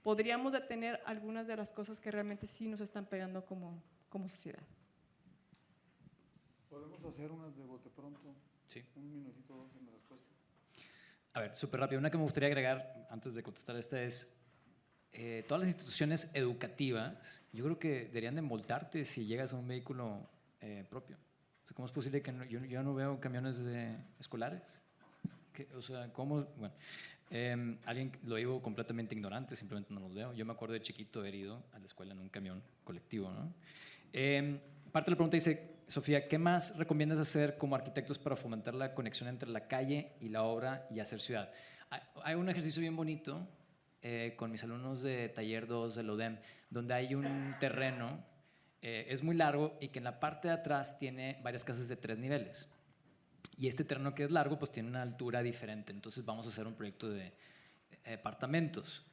[SPEAKER 8] podríamos detener algunas de las cosas que realmente sí nos están pegando como sociedad.
[SPEAKER 5] ¿Podemos hacer unas de bote pronto?
[SPEAKER 9] Sí.
[SPEAKER 5] Un minutito, 2 en la respuesta.
[SPEAKER 9] A ver, súper rápido. Una que me gustaría agregar antes de contestar esta es, todas las instituciones educativas, yo creo que deberían de multarte si llegas a un vehículo propio. O sea, ¿cómo es posible que yo no veo camiones escolares? O sea, ¿cómo? Bueno, Alguien lo digo completamente ignorante, simplemente no los veo. Yo me acuerdo de chiquito haber ido a la escuela en un camión colectivo, ¿no? Parte de la pregunta dice, Sofía, ¿qué más recomiendas hacer como arquitectos para fomentar la conexión entre la calle y la obra y hacer ciudad? Hay un ejercicio bien bonito con mis alumnos de taller 2 del ODEM, donde hay un terreno, es muy largo y que en la parte de atrás tiene varias casas de 3 niveles. Y este terreno que es largo, pues tiene una altura diferente. Entonces vamos a hacer un proyecto de apartamentos.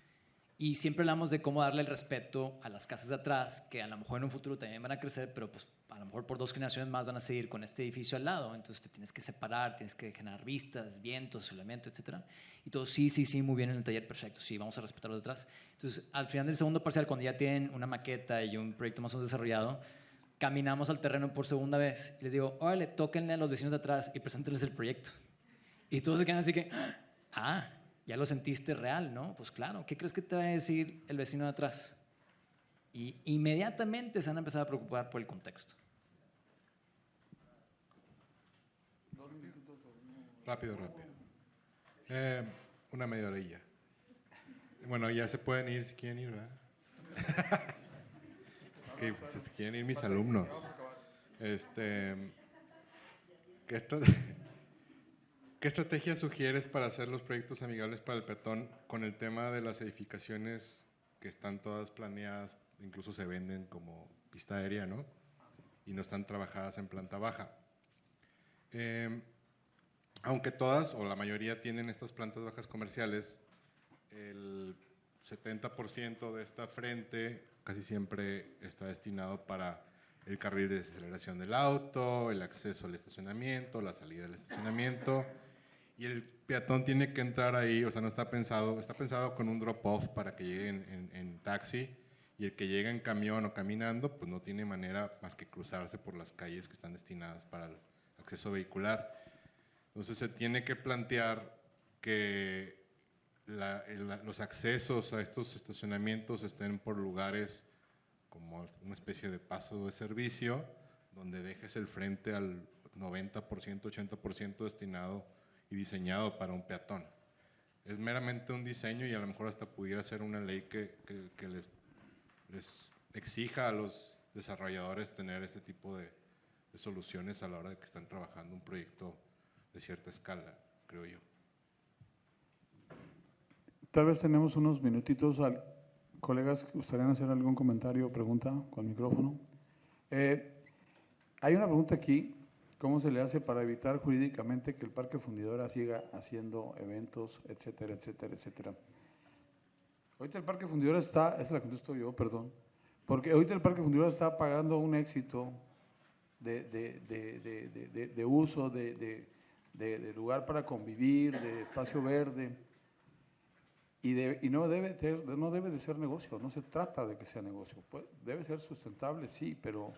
[SPEAKER 9] Y siempre hablamos de cómo darle el respeto a las casas de atrás, que a lo mejor en un futuro también van a crecer, pero pues a lo mejor por 2 generaciones más van a seguir con este edificio al lado. Entonces te tienes que separar, tienes que generar vistas, vientos, aislamiento, etc. Y todo, sí, muy bien en el taller, perfecto, sí, vamos a respetar los de atrás. Entonces, al final del segundo parcial, cuando ya tienen una maqueta y un proyecto más o menos desarrollado, caminamos al terreno por segunda vez y les digo, órale, tóquenle a los vecinos de atrás y preséntenles el proyecto. Y todos se quedan así que, ya lo sentiste real, ¿no? Pues claro, ¿qué crees que te va a decir el vecino de atrás? Y inmediatamente se van a empezar a preocupar por el contexto.
[SPEAKER 6] Rápido. Una media orilla. Bueno, ya se pueden ir si quieren ir, ¿verdad? Que se quieren ir mis alumnos. ¿Qué estrategia sugieres para hacer los proyectos amigables para el peatón con el tema de las edificaciones que están todas planeadas, incluso se venden como pista aérea, ¿no? Y no están trabajadas en planta baja? Aunque todas o la mayoría tienen estas plantas bajas comerciales, el 70% de esta frente casi siempre está destinado para el carril de desaceleración del auto, el acceso al estacionamiento, la salida del estacionamiento, y el peatón tiene que entrar ahí, o sea, no está pensado, está pensado con un drop-off para que lleguen en taxi, y el que llega en camión o caminando, pues no tiene manera más que cruzarse por las calles que están destinadas para el acceso vehicular. Entonces se tiene que plantear que los accesos a estos estacionamientos estén por lugares como una especie de paso de servicio, donde dejes el frente al 90%, 80% destinado y diseñado para un peatón. Es meramente un diseño y a lo mejor hasta pudiera ser una ley que les exija a los desarrolladores tener este tipo de soluciones a la hora de que están trabajando un proyecto de cierta escala, creo yo.
[SPEAKER 12] Tal vez tenemos unos minutitos. Colegas que gustarían hacer algún comentario o pregunta con el micrófono. Hay una pregunta aquí. ¿Cómo se le hace para evitar jurídicamente que el Parque Fundidora siga haciendo eventos, etcétera, etcétera, etcétera? Ahorita el Parque Fundidora está, esa la contesto yo, perdón, porque ahorita el Parque Fundidora está pagando un éxito de uso, de lugar para convivir, de espacio verde, y no debe de ser negocio, no se trata de que sea negocio. Debe ser sustentable, sí, pero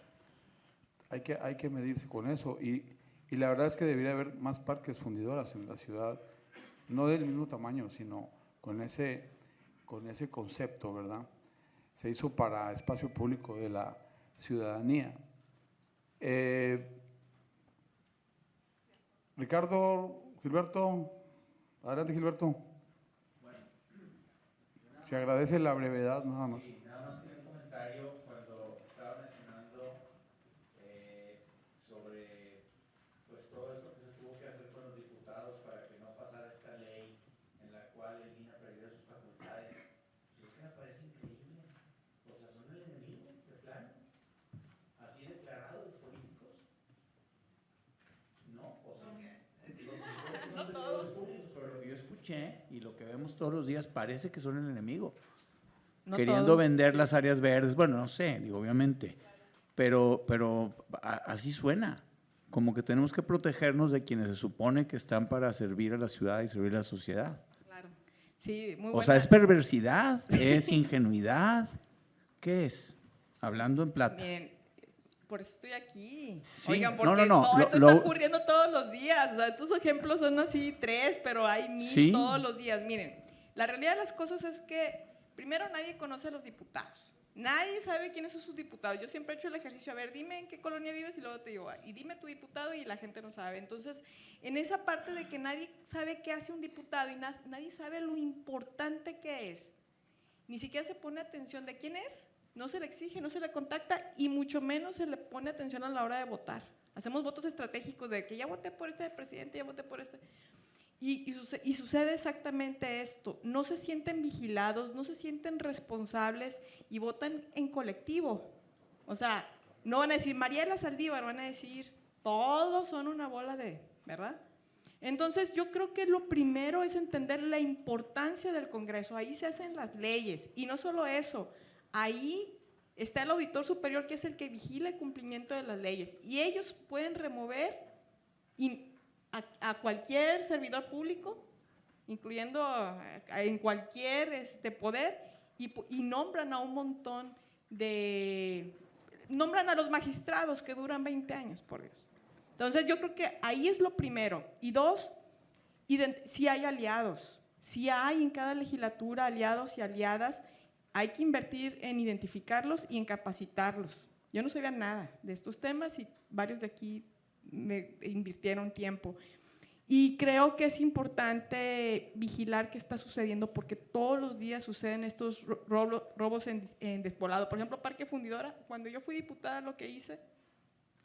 [SPEAKER 12] hay que medirse con eso, y la verdad es que debería haber más parques fundidoras en la ciudad, no del mismo tamaño, sino con ese concepto, ¿verdad? Se hizo para espacio público de la ciudadanía. Ricardo, Gilberto, adelante Gilberto. Se agradece la brevedad nada más.
[SPEAKER 14] Sí, nada más tiene un comentario cuando estaba mencionando sobre pues todo esto que se tuvo que hacer con los diputados para que no pasara esta ley en la cual el INAH perdiera sus facultades. Pues es que me parece increíble. O sea, son el enemigo, de plano. Así declarados los políticos. No, o sea, no todos. Pero lo que yo escuché y lo que vemos todos los días parece que son el enemigo. No queriendo todos vender las áreas verdes. Bueno, no sé, digo, obviamente. Pero así suena. Como que tenemos que protegernos de quienes se supone que están para servir a la ciudad y servir a la sociedad.
[SPEAKER 7] Claro. Sí, muy
[SPEAKER 14] buena. O sea, ¿es perversidad? ¿Es ingenuidad? ¿Qué es? Hablando en plata.
[SPEAKER 7] Bien. Por eso estoy aquí.
[SPEAKER 14] Sí,
[SPEAKER 7] Oigan, porque todo esto está ocurriendo todos los días. O sea, estos ejemplos son así 3, pero hay 1000 sí todos los días. Miren, la realidad de las cosas es que primero nadie conoce a los diputados. Nadie sabe quiénes son sus diputados. Yo siempre he hecho el ejercicio, a ver, dime en qué colonia vives y luego te digo, y dime tu diputado, y la gente no sabe. Entonces, en esa parte de que nadie sabe qué hace un diputado y nadie sabe lo importante que es, ni siquiera se pone atención de quién es, no se le exige, no se le contacta y mucho menos se le pone atención a la hora de votar. Hacemos votos estratégicos de que ya voté por este presidente, ya voté por este… Y sucede exactamente esto, no se sienten vigilados, no se sienten responsables y votan en colectivo. O sea, no van a decir Mariela Saldívar, van a decir todos son una bola de, ¿verdad? Entonces yo creo que lo primero es entender la importancia del Congreso, ahí se hacen las leyes y no solo eso, ahí está el auditor superior que es el que vigila el cumplimiento de las leyes y ellos pueden remover a cualquier servidor público, incluyendo en cualquier poder, y nombran a un montón nombran a los magistrados que duran 20 años, por Dios. Entonces yo creo que ahí es lo primero. Y dos, si hay aliados, si hay en cada legislatura aliados y aliadas, hay que invertir en identificarlos y en capacitarlos. Yo no sabía nada de estos temas y varios de aquí me invirtieron tiempo. Y creo que es importante vigilar qué está sucediendo porque todos los días suceden estos robos en despoblado. Por ejemplo, Parque Fundidora, cuando yo fui diputada lo que hice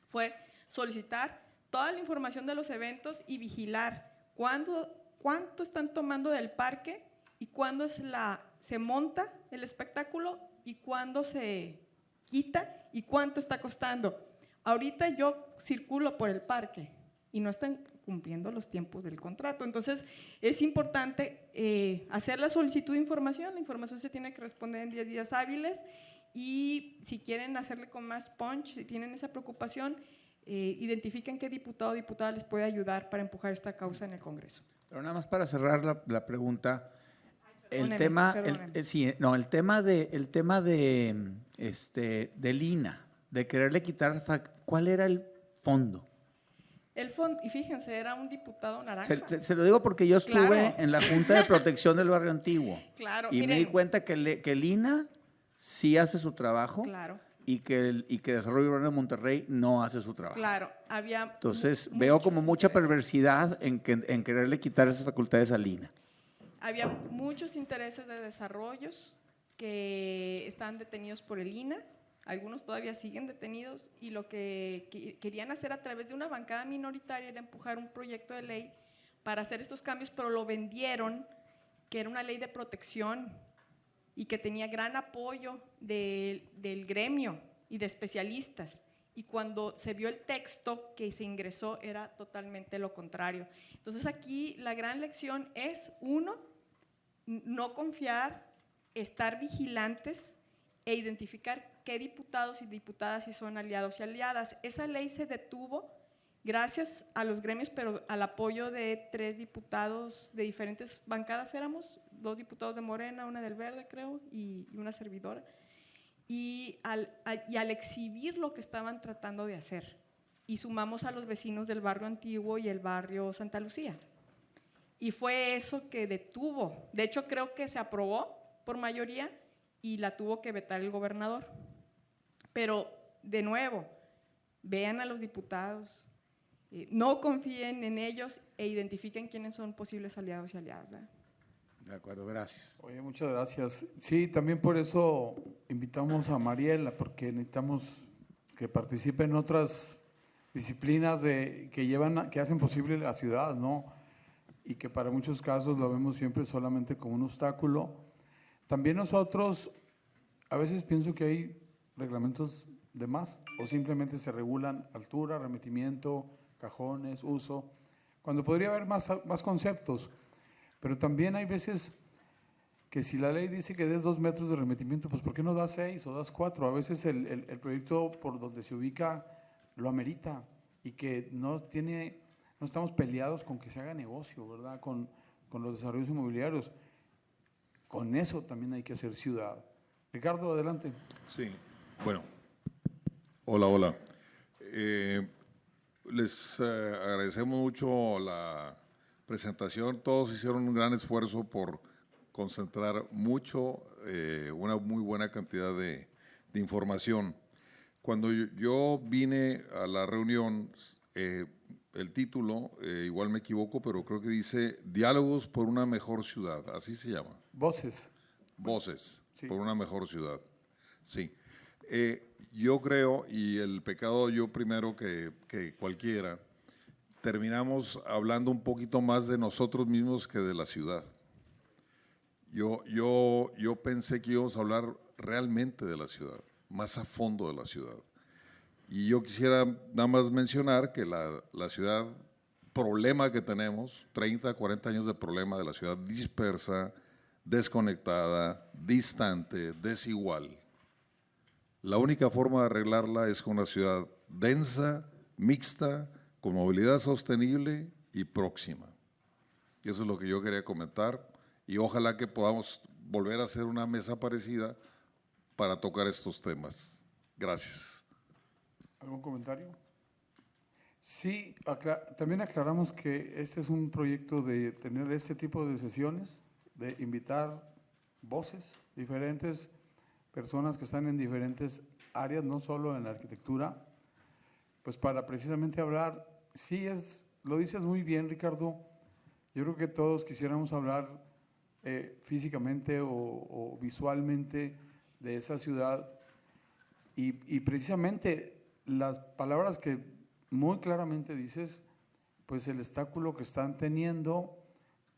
[SPEAKER 7] fue solicitar toda la información de los eventos y vigilar cuánto están tomando del parque y cuándo se monta el espectáculo y cuándo se quita y cuánto está costando. Ahorita yo circulo por el parque y no están cumpliendo los tiempos del contrato. Entonces, es importante hacer la solicitud de información. La información se tiene que responder en 10 días hábiles y si quieren hacerle con más punch, si tienen esa preocupación, identifiquen qué diputado o diputada les puede ayudar para empujar esta causa en el Congreso.
[SPEAKER 14] Pero nada más para cerrar la pregunta, el tema del INA, de quererle quitar, ¿cuál era el fondo?
[SPEAKER 7] El fondo, y fíjense, era un diputado naranja.
[SPEAKER 14] Se lo digo porque yo estuve en la Junta de Protección del Barrio Antiguo y miren, me di cuenta que el INA sí hace su trabajo y que Desarrollo Urbano de Monterrey no hace su trabajo. Entonces veo como mucha perversidad en quererle quitar esas facultades al INA.
[SPEAKER 7] Había muchos intereses de desarrollos que estaban detenidos por el INA. Algunos todavía siguen detenidos y lo que querían hacer a través de una bancada minoritaria era empujar un proyecto de ley para hacer estos cambios, pero lo vendieron, que era una ley de protección y que tenía gran apoyo del gremio y de especialistas. Y cuando se vio el texto que se ingresó era totalmente lo contrario. Entonces aquí la gran lección es, uno, no confiar, estar vigilantes e identificar qué diputados y diputadas sí son aliados y aliadas. Esa ley se detuvo gracias a los gremios, pero al apoyo de 3 diputados de diferentes bancadas éramos, 2 diputados de Morena, una del Verde creo, y una servidora, y al exhibir lo que estaban tratando de hacer. Y sumamos a los vecinos del barrio Antiguo y el barrio Santa Lucía. Y fue eso que detuvo. De hecho, creo que se aprobó por mayoría y la tuvo que vetar el gobernador. Pero, de nuevo, vean a los diputados, no confíen en ellos e identifiquen quiénes son posibles aliados y aliadas, ¿verdad?
[SPEAKER 14] De acuerdo, gracias.
[SPEAKER 12] Oye, muchas gracias. Sí, también por eso invitamos a Mariela, porque necesitamos que participe en otras disciplinas que hacen posible la ciudad, ¿no? Y que para muchos casos lo vemos siempre solamente como un obstáculo. También nosotros, a veces pienso que hay reglamentos de más, o simplemente se regulan altura, remitimiento, cajones, uso, cuando podría haber más conceptos. Pero también hay veces que si la ley dice que des 2 metros de remitimiento, pues ¿por qué no das 6 o das 4? A veces el proyecto por donde se ubica lo amerita y que no estamos peleados con que se haga negocio, ¿verdad? Con los desarrollos inmobiliarios. Con eso también hay que hacer ciudad. Ricardo, adelante.
[SPEAKER 15] Sí, bueno. Hola. Les agradecemos mucho la presentación. Todos hicieron un gran esfuerzo por concentrar mucho, una muy buena cantidad de información. Cuando yo vine a la reunión, el título, igual me equivoco, pero creo que dice Diálogos por una mejor ciudad, así se llama.
[SPEAKER 12] Voces.
[SPEAKER 15] Voces,
[SPEAKER 12] Sí.
[SPEAKER 15] por una mejor ciudad. Sí. Yo creo, y el pecado yo primero que cualquiera, terminamos hablando un poquito más de nosotros mismos que de la ciudad. Yo pensé que íbamos a hablar realmente de la ciudad, más a fondo de la ciudad. Y yo quisiera nada más mencionar que la ciudad, problema que tenemos, 30, 40 años de problema de la ciudad dispersa, desconectada, distante, desigual. La única forma de arreglarla es con una ciudad densa, mixta, con movilidad sostenible y próxima. Y eso es lo que yo quería comentar y ojalá que podamos volver a hacer una mesa parecida para tocar estos temas. Gracias.
[SPEAKER 12] ¿Algún comentario? Sí, también aclaramos que este es un proyecto de tener este tipo de sesiones, de invitar voces, diferentes personas que están en diferentes áreas, no solo en la arquitectura, pues para precisamente hablar, sí lo dices muy bien, Ricardo, yo creo que todos quisiéramos hablar físicamente o visualmente de esa ciudad y precisamente las palabras que muy claramente dices, pues el obstáculo que están teniendo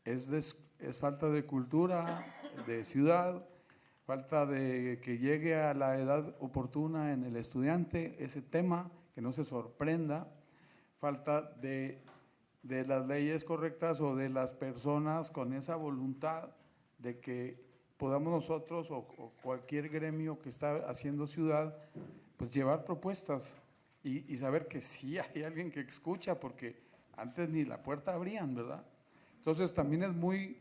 [SPEAKER 12] es falta de cultura, de ciudad, falta de que llegue a la edad oportuna en el estudiante ese tema, que no se sorprenda, falta de las leyes correctas o de las personas con esa voluntad de que podamos nosotros o cualquier gremio que está haciendo ciudad, pues llevar propuestas y saber que sí hay alguien que escucha, porque antes ni la puerta abrían, ¿verdad? Entonces también es muy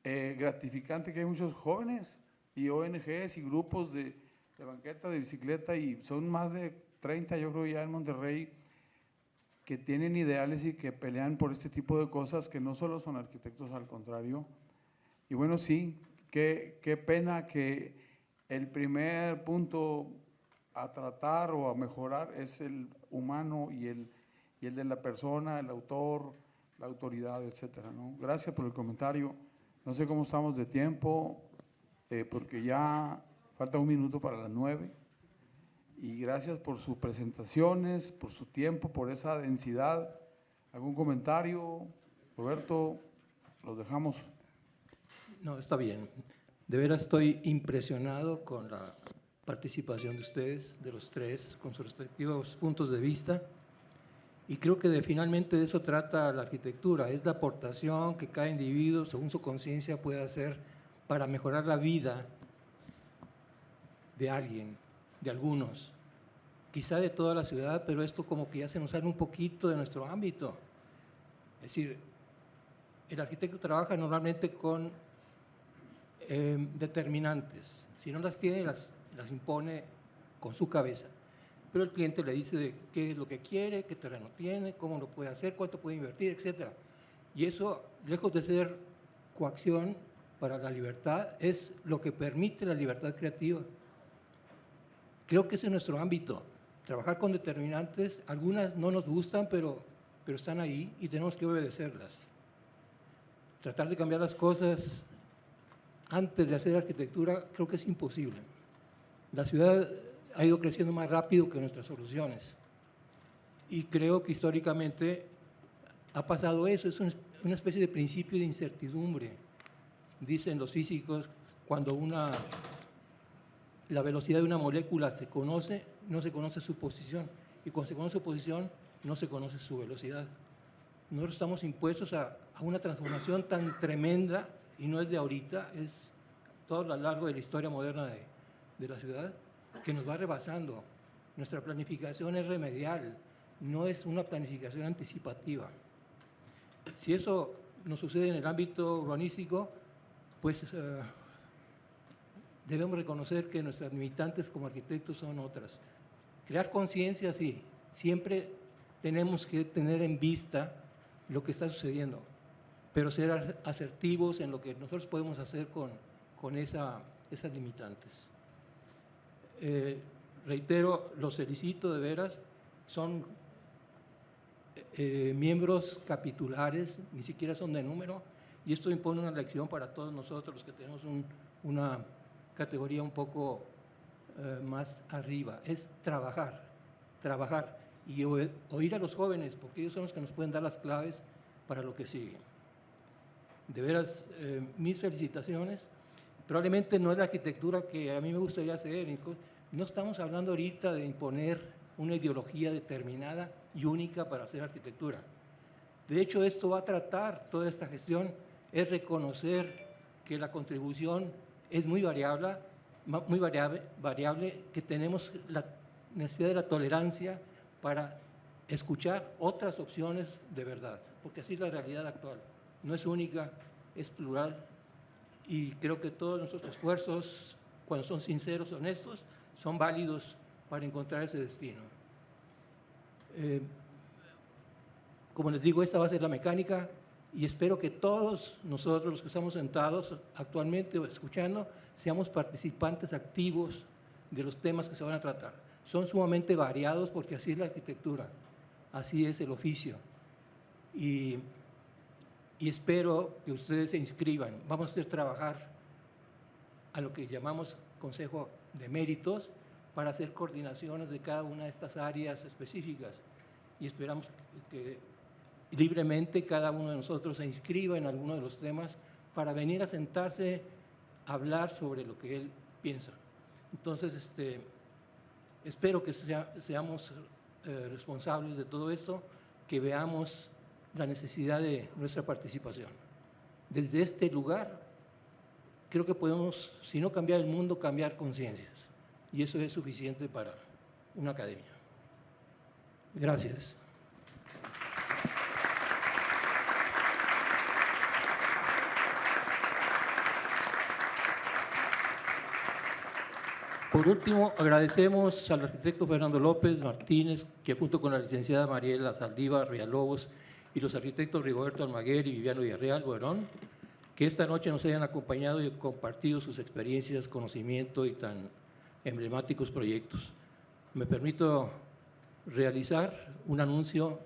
[SPEAKER 12] gratificante que hay muchos jóvenes y ONGs y grupos de banqueta de bicicleta, y son más de 30, yo creo, ya en Monterrey, que tienen ideales y que pelean por este tipo de cosas, que no solo son arquitectos, al contrario. Y bueno, sí, qué pena que el primer punto a tratar o a mejorar es el humano y el de la persona, el autor, la autoridad, etcétera, ¿no? Gracias por el comentario. No sé cómo estamos de tiempo, porque ya falta 1 minuto para las 9. Y gracias por sus presentaciones, por su tiempo, por esa densidad. ¿Algún comentario? Roberto, los dejamos.
[SPEAKER 1] No, está bien. De veras estoy impresionado con la participación de ustedes, de los tres, con sus respectivos puntos de vista. Y creo que finalmente de eso trata la arquitectura, es la aportación que cada individuo, según su conciencia, puede hacer para mejorar la vida de alguien, de algunos, quizá de toda la ciudad, pero esto como que ya se nos sale un poquito de nuestro ámbito. Es decir, el arquitecto trabaja normalmente con determinantes. Si no las tiene, las impone con su cabeza. Pero el cliente le dice qué es lo que quiere, qué terreno tiene, cómo lo puede hacer, cuánto puede invertir, etc. Y eso, lejos de ser coacción para la libertad, es lo que permite la libertad creativa. Creo que ese es nuestro ámbito. Trabajar con determinantes, algunas no nos gustan, pero están ahí y tenemos que obedecerlas. Tratar de cambiar las cosas antes de hacer arquitectura creo que es imposible. La ciudad ha ido creciendo más rápido que nuestras soluciones. Y creo que históricamente ha pasado eso, es una especie de principio de incertidumbre. Dicen los físicos, cuando la velocidad de una molécula se conoce, no se conoce su posición. Y cuando se conoce su posición, no se conoce su velocidad. Nosotros estamos impuestos a una transformación tan tremenda, y no es de ahorita, es todo a lo largo de la historia moderna de la ciudad, que nos va rebasando. Nuestra planificación es remedial, no es una planificación anticipativa. Si eso nos sucede en el ámbito urbanístico, pues debemos reconocer que nuestras limitantes como arquitectos son otras. Crear conciencia, sí, siempre tenemos que tener en vista lo que está sucediendo, pero ser asertivos en lo que nosotros podemos hacer con esas limitantes. reitero, los felicito de veras, son miembros capitulares, ni siquiera son de número, y esto impone una lección para todos nosotros los que tenemos una categoría un poco más arriba, es trabajar y oír a los jóvenes, porque ellos son los que nos pueden dar las claves para lo que sigue. De veras, mis felicitaciones. Probablemente no es la arquitectura que a mí me gustaría hacer, no estamos hablando ahorita de imponer una ideología determinada y única para hacer arquitectura. De hecho, esto va a tratar, toda esta gestión, es reconocer que la contribución es muy variable, que tenemos la necesidad de la tolerancia para escuchar otras opciones de verdad, porque así es la realidad actual. No es única, es plural, y creo que todos nuestros esfuerzos, cuando son sinceros, honestos, son válidos para encontrar ese destino. Como les digo, esta va a ser la mecánica, y espero que todos nosotros, los que estamos sentados actualmente o escuchando, seamos participantes activos de los temas que se van a tratar. Son sumamente variados porque así es la arquitectura, así es el oficio. Y espero que ustedes se inscriban. Vamos a hacer trabajar a lo que llamamos Consejo de Méritos para hacer coordinaciones de cada una de estas áreas específicas. Y esperamos que libremente cada uno de nosotros se inscriba en alguno de los temas para venir a sentarse a hablar sobre lo que él piensa. Entonces, espero que seamos responsables de todo esto, que veamos la necesidad de nuestra participación. Desde este lugar, creo que podemos, si no cambiar el mundo, cambiar conciencias. Y eso es suficiente para una academia. Gracias. Por último, agradecemos al arquitecto Fernando López Martínez, que junto con la licenciada Mariela Saldívar Villalobos y los arquitectos Rigoberto Almaguer y Viviano Villarreal Buerón, que esta noche nos hayan acompañado y compartido sus experiencias, conocimiento y tan emblemáticos proyectos. Me permito realizar un anuncio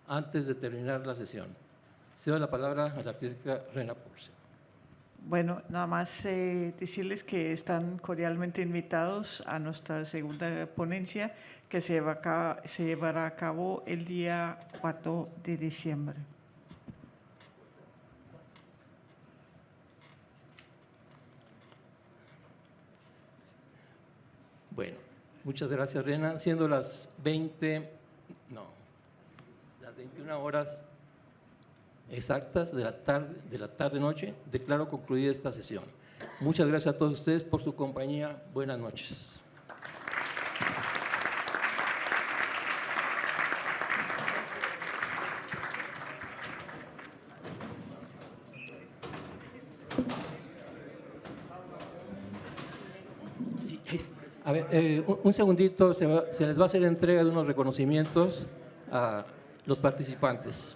[SPEAKER 1] antes de terminar la sesión. Cedo la palabra a la arquitecta Rena Porce.
[SPEAKER 3] Bueno, nada más decirles que están cordialmente invitados a nuestra segunda ponencia que se llevará a cabo el día 4 de diciembre.
[SPEAKER 1] Bueno, muchas gracias, Rena. Siendo las 21 horas exactas de la tarde-noche, declaro concluida esta sesión. Muchas gracias a todos ustedes por su compañía. Buenas noches. A ver, un segundito, se les va a hacer entrega de unos reconocimientos a los participantes.